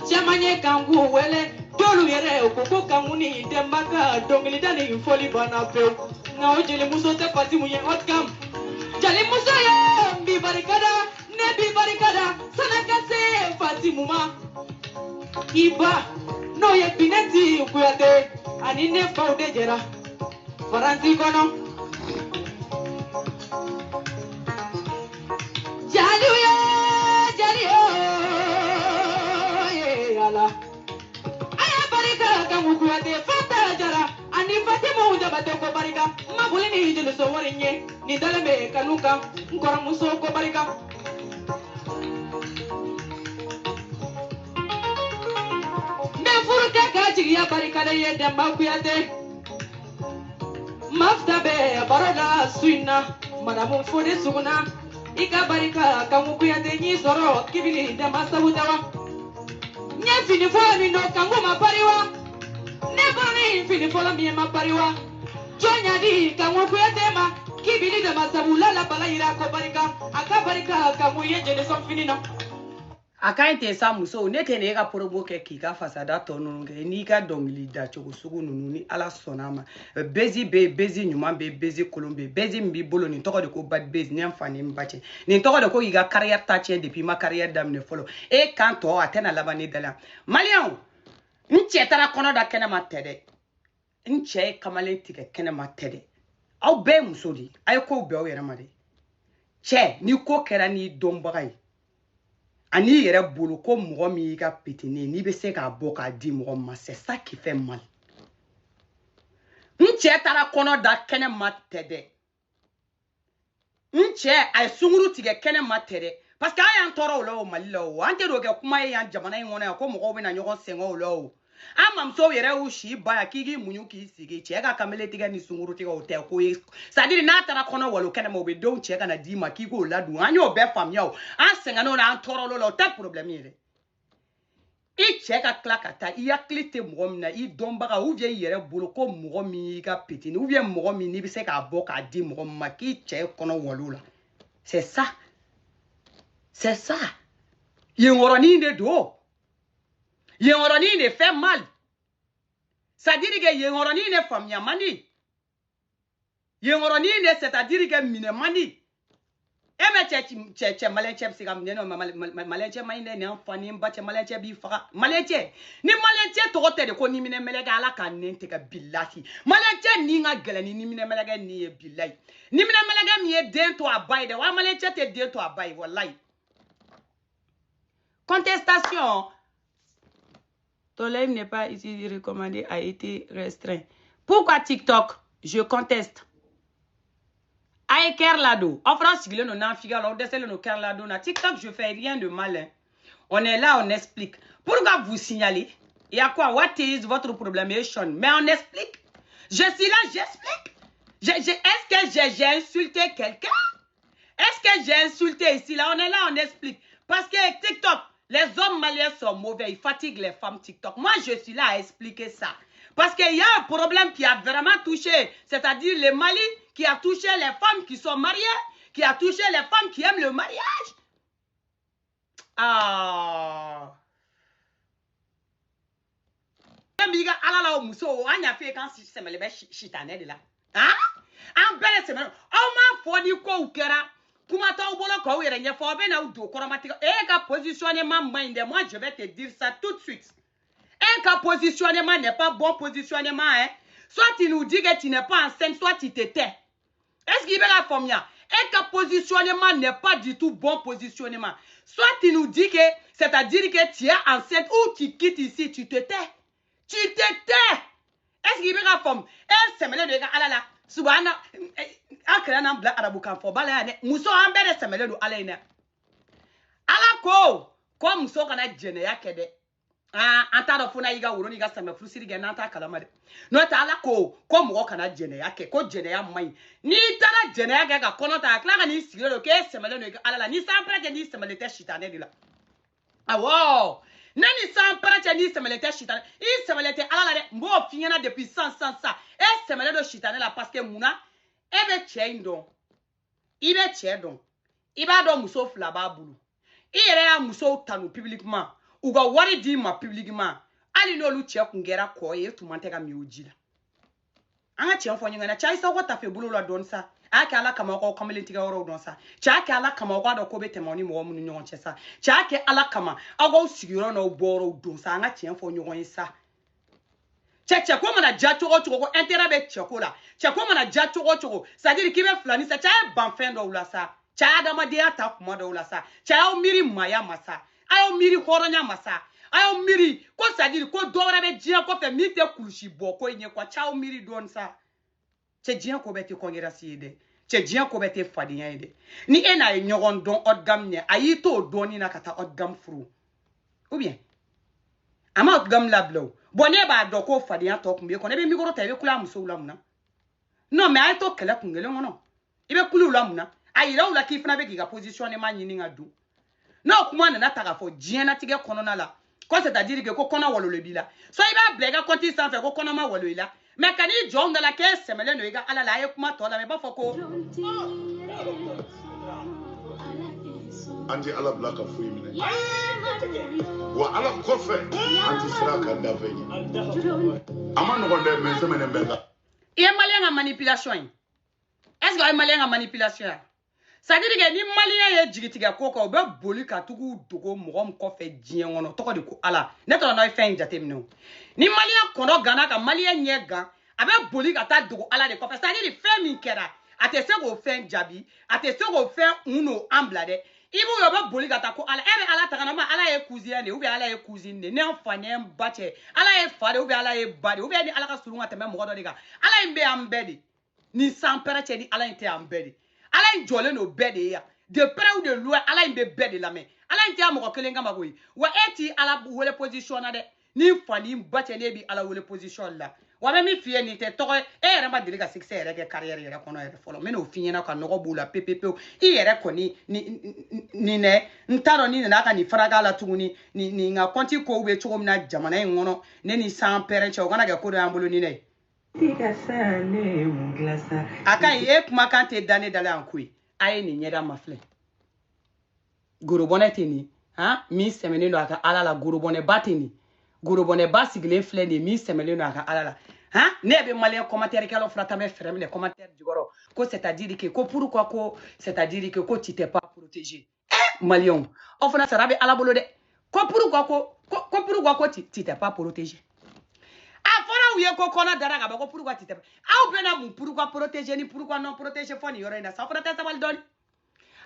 caman ye Kanku wele dɔlu yɛrɛ ko Kanku ni Demba ka dɔnkilida ni fɔli banna pewu nka o jelimuso tɛ Fatimu ye haut gamme jelimuso ye n bi barikada ne bi barikada sanni ka se Fatimu ma i ba n'o ye Binɛti Kuyate ani ne faw de jɛra Faransi kɔnɔ. Fanta Jara ani Fatimu Jabate ko barika ma boli ni jeliso wari nye ni dalen bɛ kanu kan n kɔrɔmuso ko barika. N bɛ furu kɛ ka jigiya barikada ye Demba Kuyate mafta bɛ baro la su in na madamu Fode Suguna i ka barika Kanku Kuyate n'i sɔrɔ kibili Demba sabu tɛ wa n ye fini fɔlɔ min don Kanku ma pari wa. Ne bani fini fɔlɔ min ma pari wa jɔn y'a di Kanku Kuyate ma kibili Demba sabu la bala yira ko barika a ka barika Kanku ye jelisɔn fini na. A ka ɲi ten sa muso ne tɛ ne ka porobo kɛ k'i ka fasada tɔ ninnu kɛ n'i ka dɔnkili da cogo sugu ninnu ni ala sɔnna ma bezi bɛ yen bezi ɲuman bɛ yen bezi kolon bɛ yen bezi min b'i bolo nin tɔgɔ de ko bad bezi ne fa ni n ba cɛ nin tɔgɔ de ko k'i ka carrière ta tiɲɛ depuis i ma carrière daminɛ fɔlɔ e kan tɔ a tɛna laban ne da la maliyɛnw n cɛ taara kɔnɔ da kɛnɛma tɛ dɛ n cɛ ye kamalen tigɛ kɛnɛma tɛ dɛ aw bɛɛ ye muso de ye a ye kow bɛn aw yɛrɛ ma dɛ cɛ ni ko kɛra n'i dɔnbaga ye ani yɛrɛ bolo ko mɔgɔ min y'i ka pétini n'i bɛ se k'a bɔ k'a di mɔgɔ ma c'est ça qui fait mal n cɛ taara kɔnɔ da kɛnɛma tɛ dɛ n cɛ a ye sunkuru tigɛ kɛnɛma tɛ dɛ parce que an y'an tɔɔrɔ o la o Mali la o an tɛ n'o kɛ kuma ye yan jamana in kɔnɔ yan ko mɔgɔw bɛna ɲɔgɔn sɛgɛn o la o an mamusow yɛrɛ y'u si ba yan k'i muɲu k'i sigi cɛ ka kamele tigɛ ni sunkuru tigɛ o tɛ ko ye c'est-à-dire n'a taara kɔnɔ walo kɛnɛma o bɛ denw cɛ ka na d'i ma k'i k'o ladun an y'o bɛɛ faamuya o an sɛgɛnn'o la an tɔɔrɔ l'o la o tɛ problème ye dɛ i cɛ ka tila ka taa i hakili tɛ mɔgɔ min na i dɔnbaga ou bien i yɛrɛ bolo ko mɔgɔ min y'i ka pétini ou bien mɔgɔ min n'i bɛ se k'a bɔ k'a di mɔgɔ min ma k'i cɛ kɔnɔ walo la c'est ça yenkɔrɔnin de don yenkɔrɔnin de fait mal c'est-à-dire que yenkɔrɔnin de faamuya man di yenkɔrɔnin de c'est-à-dire que minɛ man di e bɛ cɛ maliyɛn cɛ bɛ se ka minɛ maliyɛn cɛ man ɲi dɛ nin an fa ni n ba cɛ maliyɛn cɛ b'i faga maliyɛn cɛ ni maliyɛn cɛ tɔgɔ tɛ de ko ni minɛ mɛlɛkɛ ala k'a nɛn tigɛ bilahi maliyɛn cɛ ni ka gɛlɛn ni minɛ mɛlɛkɛ ni ye bilahi ni minɛ mɛlɛkɛ min ye den to a ba ye dɛ wa maliyɛn cɛ tɛ den to a ba ye walayi contestation. Ton live n'est pas ici recommandé, a été restreint. Pourquoi TikTok? Je conteste. Aïe Kerlado. En France, il y a un figure, on décèle nos Kerlado. Na TikTok, je fais rien de mal. Hein. On est là, on explique. Pourquoi vous signalez? Il y a quoi? What is votre problème? Mais on explique. Je suis là, j'explique. Est-ce que j'ai insulté quelqu'un? Est-ce que j'ai insulté ici? Là, on est là, on explique. Parce que TikTok, Les hommes maliens sont mauvais, ils fatiguent les femmes TikTok. Moi, je suis là à expliquer ça. Parce qu'il y a un problème qui a vraiment touché, c'est-à-dire le Mali, qui a touché les femmes qui sont mariées, qui a touché les femmes qui aiment le mariage. Ah. Miga alala muso anya fe kan semele be shitane de la. Hein? An bele semele. O ma fodi ko ukera. Kuma ta bolo ko were nye fo be na udo koromatika. E ka positionnement mind, moi je vais te dire ça tout de suite. Et ka positionnement n'est pas bon positionnement hein. Soit tu nous dis que tu n'es pas enceinte, soit tu te tais. Est-ce qu'il va la forme? Et ka positionnement n'est pas du tout bon positionnement. Soit tu nous dis que c'est-à-dire que tu es enceinte ou tu quittes ici, tu te tais. Tu te tais. Est-ce qu'il va la forme? Et c'est maintenant de alala. Subhana akrana bla arabu kan fo bala ne muso ambere semele do alaina. Ala ko muso kana jene ya kede. Anta do funa yiga wuro ni ga same furu siri ge na anta kalama de. No ta ala ko mo kana jene ya ke ko jene ya mai. Ni tara jene ya ga kono ta akla ni sigiro do ke semele no ga alala ni sampre je ni semele te shitane de la. Ah wow. Nani sampre je ni semele te shitane. I semele te alala de mbo finyana depuis 100 ça. Et semele do shitane la parce que muna ebe chendo. Ibe chedo. Iba do muso flaba bulu. Ire ya muso tanu publiquement. Ou ga wari di ma publiquement. Ali no lu che kungera ko ye tumante ga miujila. Anga che enfo nyanga na chai sa ko tafe bulu la don sa. Aka ala kama ko kamelen tiga woro don sa. Cha aka ala kama ko do ko bete moni mo mu nyon che sa. Cha aka ala kama ago sigiro na boro don sa anga che enfo nyon sa. Che ko mana ja choko ko intérêt be choko la. Che ko mana ja choko. Ça dire ki be flani sa cha ban fin do la sa. Cha adama de ata kuma do la sa. Cha o miri maya masa. Ayo miri horonya masa. Ayo miri ko sadiri ko dora be jia ko fe mite kulushi boko nye kwa chao miri don sa. Che jia ko bete kongera siede. Che jia ko bete fadinya ide. Ni ena nyogon don odgam ne ayito doni na kata odgam fru. Ou bien ama odgam lablo. Bonne ba do ko fadinya to kumbe ko ne be migoro ta be kula muso ulamuna. Non mais ayito kala kungele ngono. Ibe kula ulamuna. Ayira ula kifna be giga position ma nyini ngadu. Non, comment on a ta rafo, Diana tige konona la. Quoi c'est-à-dire que kona walo le bila. So iba blega konti sans faire kona ma walo la. Mais quand il jonge dans la caisse, c'est mêlé no ega ala la e kuma to la mais pas foko. Anti ala blaka fui mine. Wa ala kofe anti sraka ndaveni. Ama no gonde men semene benga. Et malien en manipulation. Est-ce que malien en manipulation? Ça dit que ni malien ye jigitiga koko be boli ka tugu dogo mogom ko fe dien wono to ko de ko ala ne to no fe njate mino ni malien kono gana ka malien nyega abe boli ka ta dogo ala de ko fe ça dit fe min kera ate se go fe jabi ate se go fe uno amblade ibu yo be boli ka ta ko ala ebe ala ta kana ma ala ye cousine ou bien ala ye cousine ne enfane mbache ala ye fare ou bien ala ye bade ou bien ni ala ka sulunga te me mo do de ga ala mbe ambedi ni sans pere ni ala inte ambedi ala njole no bede ya de près ou de loin ala mbe bede la me ala nti amoko kelenga magoyi wa eti ala wole position na de ni fani mbache ne bi ala wole position la wa me mi fie ni te to e re ma deliga succès ere ke carrière ere kono ere folo me no finye na ka no go bula pepepe i ere ko ni ne ntaro ni na ka ni fraga la tuguni ni nga konti ko ube chogom na jamana ngono ne ni sans parent cho kana ga ko do ambulu ni ne Aka ye kuma kan te dane dale an kui aye ni nyeda mafle gorobone teni ha mi semene no aka alala gorobone bateni gorobone basigle fle ni mi semene no aka alala ha ne be malien commentaire kalo frata me freme les commentaires du goro ko c'est-à-dire que ko pourquoi ko c'est-à-dire que ko tu t'es pas protégé malien on fana sarabe ala bolo de ko pourquoi ko tu t'es pas protégé. Afora ou ye ko kona daraga ba ko pourquoi tu t'es au bena mu pourquoi protéger ni pourquoi non protéger foni yorenda ça fera ta mal donne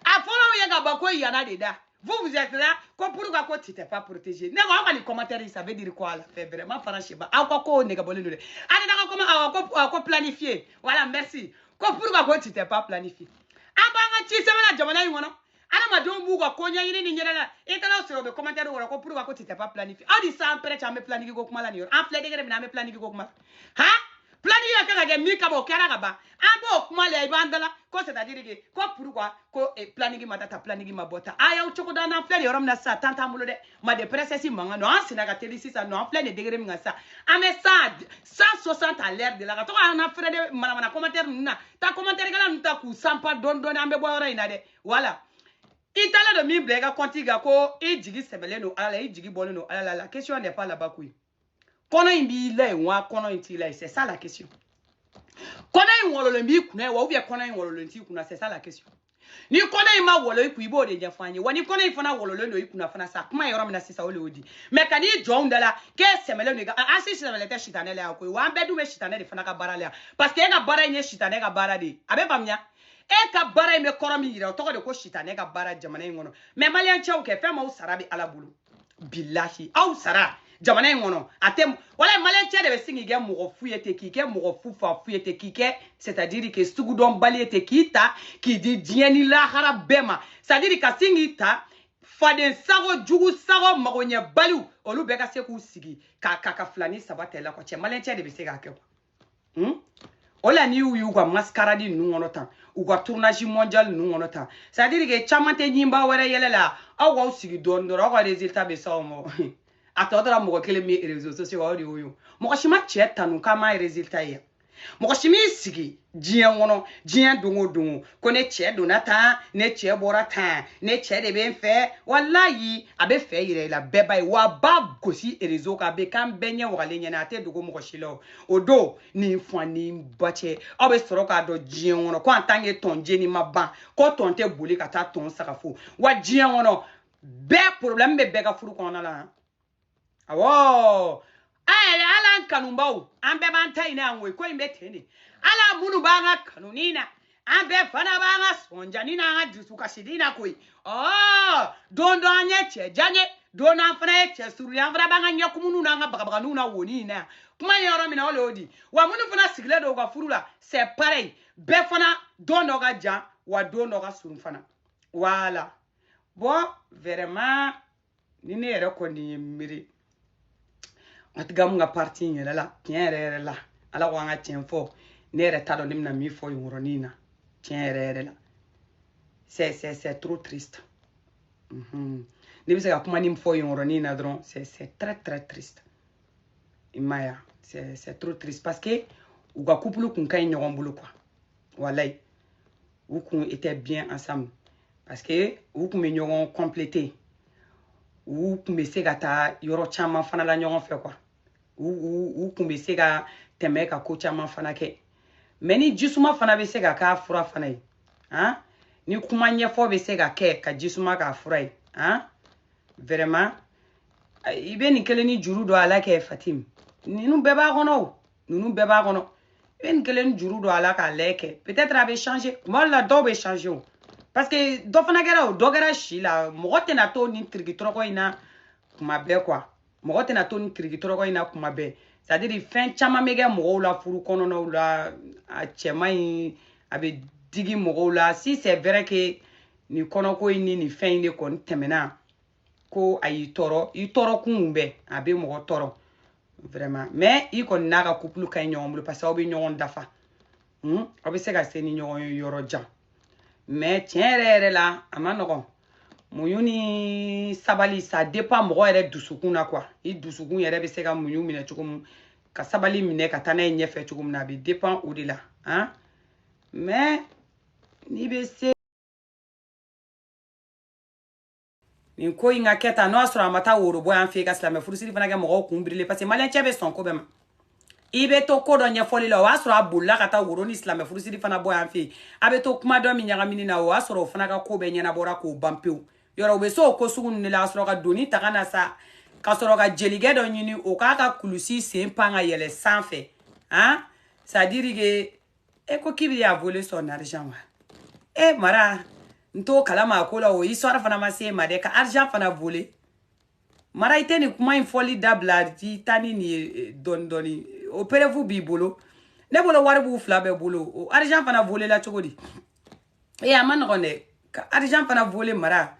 afora ou ye ga ba ko yana de da vous êtes là ko pourquoi ko tu t'es pas protégé ne ko ni commentaire ça veut dire quoi là fait vraiment franchement a ko ne ga bolé de ana da comment ko planifier voilà merci ko pourquoi ko tu t'es pas planifié abanga ci semana jamana ngono ana ma don bu ko nya yini ni nyela e tala so be commentaire wala ko pourquoi ko tu t'es pas planifié a di ça après tu as me planifié ko kuma la ni en flé de me planifié ko kuma ha planifié ka ga mi ka bo kara ga ba Abo kuma le ibandala ko c'est-à-dire que ko pourquoi ko planning ma data planning ma bota aya uchoko dana fleur yorom na sa tanta mulo de ma de princesse manga no ansina ka teli sisa no fleur de degré minga sa ame sa 160 à l'air de la to ana frère de mana commentaire na ta commentaire gala nta ku sampa don ambe boyora ina de voilà itala de mi brega kontiga ko e jigi sebele no ala e jigi bolo no ala la question n'est pas là-bas kui kono imbi le wa kono intila c'est ça la question. Kono in wololo mbi kuna wa ubia kono in wololo nti kuna c'est ça la question. Ni kono in ma wololo iku ibo de jafanye wani kono in fana wololo no ikuna fana sa kuma yoro mina sisa ole odi me kani jo ndala ke semele no ga asi semele te shitanele akoi wa bedu me shitanele fana ka barale parce que e ga bara nye shitane ga bara de abe bamnya e ka bara me koromi yira to ko de ko shitane ga bara jamana ngono me malian chew ke fe ma usarabi ala bulu billahi au sara jamana ngono atem wala malenche de besingi ge mo fuyete ki ke mo fufa fuyete ki ke c'est-à-dire que sugudon baliete kita ki di dieni la harabema c'est-à-dire ka singita faden sago jugu sago magonye balu olu beka se ku sigi ka flani sabatela ko che malenche de besiga ke ola ni uyu kwa mascarade nu ngono tan u kwa tournage mondial nu ngono tan c'est-à-dire que chamante nyimba were yelela awu sigi don do ko résultat be so mo atodra mo kele mi réseaux sociaux odi uyu mo shima cheta nu kama résultat ya mo shimi sigi jien wono jien dungo ko ne che donata ne che borata ne che de ben fe wallahi abe fe ire la beba wa bab kosi réseaux ka be kan benye wale nyana te dugo mo shilo odo ni fani bache abe soro ka do jien wono ko antange ton jeni maban ko ton te boli ka ta ton sakafo wa jien wono be problème be be ka furu ko na la awo ay ala kanumbaw ambe banta ina anwe ko imbe tene ala munu banga kanunina ambe fana banga sonja nina nga disuka shidina koi dondo anye che janye dona fana che suru ya fana banga nyakumunu na nga baka nuna woni na kuma yoro mina olodi wa munu fana sigle do ga furula c'est pareil be fana dondo ga jan wa dondo ga suru fana voilà bon vraiment ni ne reko ni miri atgam nga parti ngela la tienre la ala wanga tienfo nere tado nimna mi fo yuronina tienre la c'est trop triste ni bisa kuma nim fo yuronina dron c'est très triste imaya c'est trop triste parce que ou ga couple kun kay nyogon bulu quoi walay ou kun était bien ensemble parce que ou kun me nyogon compléter ou kun be se gata yoro chama fana la nyogon fe quoi ou kun be se ga teme ka ko chama fana ke meni jisuma fana be se ga ka fura fana yi ni kuma nyefo be se ga ke ka jisuma ka fura yi vraiment ibe ni kele ni juru do ala ke fatim ninu beba gono nunu beba gono ibe ni kele ni juru do ala ka leke peut-être avait changé moi la do be changer parce que do fana gera o do gera shila mogote na to ni trigi troko ina kuma be quoi mogote na to ni trigi troko ina kuma be c'est-à-dire fin chama mege mogo la furu kono no la a chemai abe digi mogo la si c'est vrai que ni kono ko ni fin ni kon temena ko ayi toro I toro kumbe abe mogo toro vraiment mais I kon naga couple kay ñomlu parce que obi ñogon dafa obi sega seni ñogon yoro jam mais tienre la amanogon muyuni sabali ça dépend mogo ere dusukun na quoi I dusukun yere be sega muyu mine chukum ka sabali mine ka tana ñefe chukum na bi dépend ou de là mais ni be se ni ko inga keta no asura mata woro boy an fe gasla me furusiri fana ga mogo kumbrile parce que malen chebe son ko bema ibe to ko do nya foli lo asura bulla kata woro ni islam me furusiri fana boy an fe abe to kuma do mi nyaga minina o asura fana ga ko be nya na bora ko bampeu yoro be so ko sugun ni la asura ga doni takana sa ka soro ga jelige do nyini o ka ka kulusi sempanga yele sanfe ça dire que e ko kibiri a volé son argent wa mara nto kalama ko la o histoire fana ma se ma de ka argent fana volé mara iteni kuma in foli dabla di tani ni dondoni opere vous bibolo ne bolo wari bu fla be bolo o argent fana volé la chogodi aman ronne ka argent fana volé mara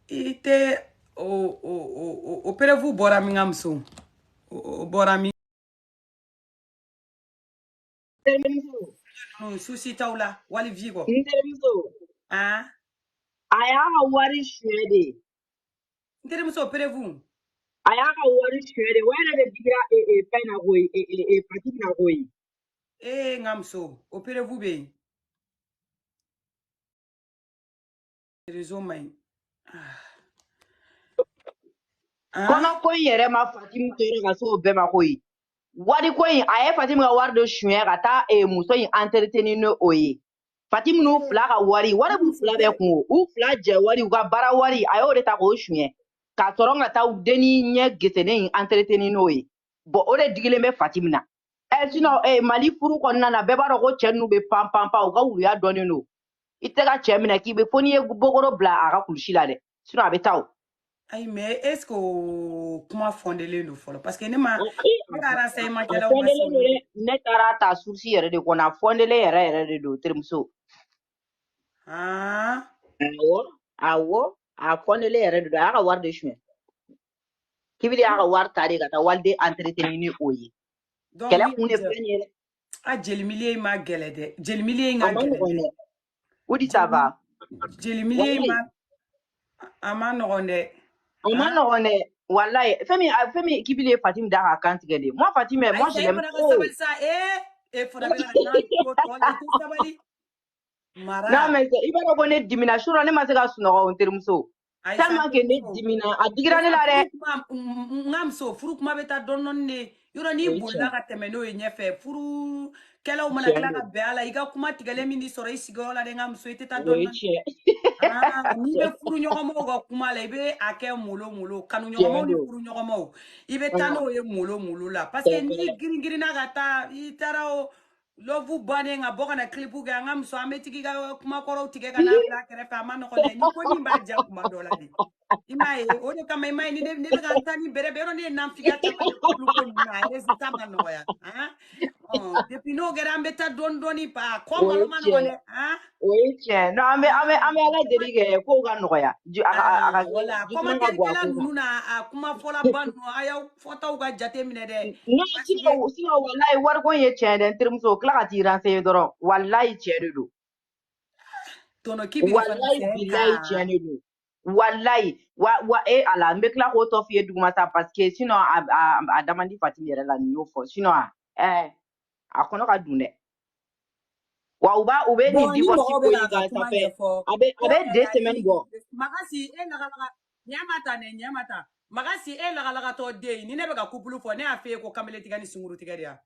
ite opere vous bora mi ngamso o bora mi Souci taula, wali vigo. Ah, aya ka wari suɲɛ de nteremuso opérez-vous. a y'a ka wari suɲɛ de wa yɛrɛ de digira fɛn na koyi pati na koyi Ngamso, opérez-vous bien. Réseau main. kɔnɔ ko in yɛrɛ ma Fatimu tɔɔrɔ ka se o bɛɛ ma koyi wari ko in a ye Fatimu ka wari dɔ suɲɛ ka taa muso in entretenir ni o ye Fatimu n'u fila ka wari b'u fila bɛɛ kun o u fila jɛ wari u ka baara wari a y'o de ta k'o suɲɛ ka sɔrɔ ka taa denni ɲɛ gesenen in entretenir n'o ye bon o de digilen bɛ Fatimu na sinon Mali furu kɔnɔna na bɛɛ b'a dɔn ko cɛ ninnu bɛ pan pan pan u ka wuluya dɔnnen don i tɛ ka cɛ minɛ k'i bɛ fo n'i ye bɔgɔrɔ bila a ka kulusi la dɛ sinon a bɛ taa o. Aïe, mais est-ce que comment fondele le follow? Parce que ne ma renseignement qu'elle a ne taara ta source yɛrɛ de kɔnɔ a fondele yɛrɛ de don terimuso. Awɔ a fondele yɛrɛ de don a y'a ka wari de suɲɛ kibiri y'a ka wari ta de ka taa waliden entretenir ni o ye kɛlɛ kun de filɛ nin ye dɛ. A jeli milieu ma gɛlɛ dɛ jeli milieu ka gɛlɛ o di ça va jeli milieu ma a ma nɔgɔn dɛ. A ma nɔgɔn dɛ wallahi fɛn min kibiri ye Fatimu da ka kan tigɛ de moi Fatimu moi je l'aime non mais i b'a dɔn ko ne dimina surɔ ne ma se ka sunɔgɔ o terimuso tellement que ne dimina a digira ne la dɛ. Ngamso furu kuma bɛ taa dɔɔni dɔɔni de yɔrɔ n'i bolila ka tɛmɛ n'o ye ɲɛfɛ furu kɛlaw mana tila ka bɛn a la i ka kuma tigɛlen min di sɔrɔ i sigiyɔrɔ la dɛ Ngamso i tɛ taa dɔɔni dɔɔni n'i bɛ furu ɲɔgɔnmaw ka kuma la i bɛ a kɛ molo kanu ɲɔgɔnmaw ni furu ɲɔgɔnmaw i bɛ taa n'o ye molo la parce que n'i giringirinna ka taa i taara o lɔvu bannen ka bɔ ka na clip kɛ an ka muso an bɛ tigi ka kumakɔrɔw tigɛ ka n'a bila kɛrɛfɛ a ma nɔgɔn dɛ ni ko nin b'a ja kuma dɔ la de i m'a ye o de kama i m'a ye ni ne bɛ ka taa ni bɛrɛ bɛrɛ yɔrɔ ne ye nanfigiya caman kɛ kulu ko ninnu na résultat ma nɔgɔya depuis n'o kɛra an bɛ taa dɔɔni dɔɔni pa kɔ malo ma nɔgɔn dɛ o ye tiɲɛ non an bɛ ala deli kɛ kow ka nɔgɔya wala commentaire ninnu na a kuma fɔlaba ninnu a y'aw fɔtaw ka jate minɛ dɛ sinon wallahi wariko in ye tiɲɛ dɛ n terimuso tila ka t'i renseigner dɔrɔn wallahi tiɲɛ de don wallahi billahi tiɲɛ de don wallahi wa ala n bɛ tila k'o tɔ f'i ye duguma sa parce que sinon a da man di Fatimu yɛrɛ la nin y'o fɔ sinon a kɔnɔ ka dun dɛ wa u bɛ nin divorce ko in kan ça fait a bɛ 2 semaines bɔ magasi ɲamata magasi lagalagatɔ den ni ne bɛ ka couple fɔ ne y'a f'e ko kamalen tigɛ ni sunguru tigɛ de ya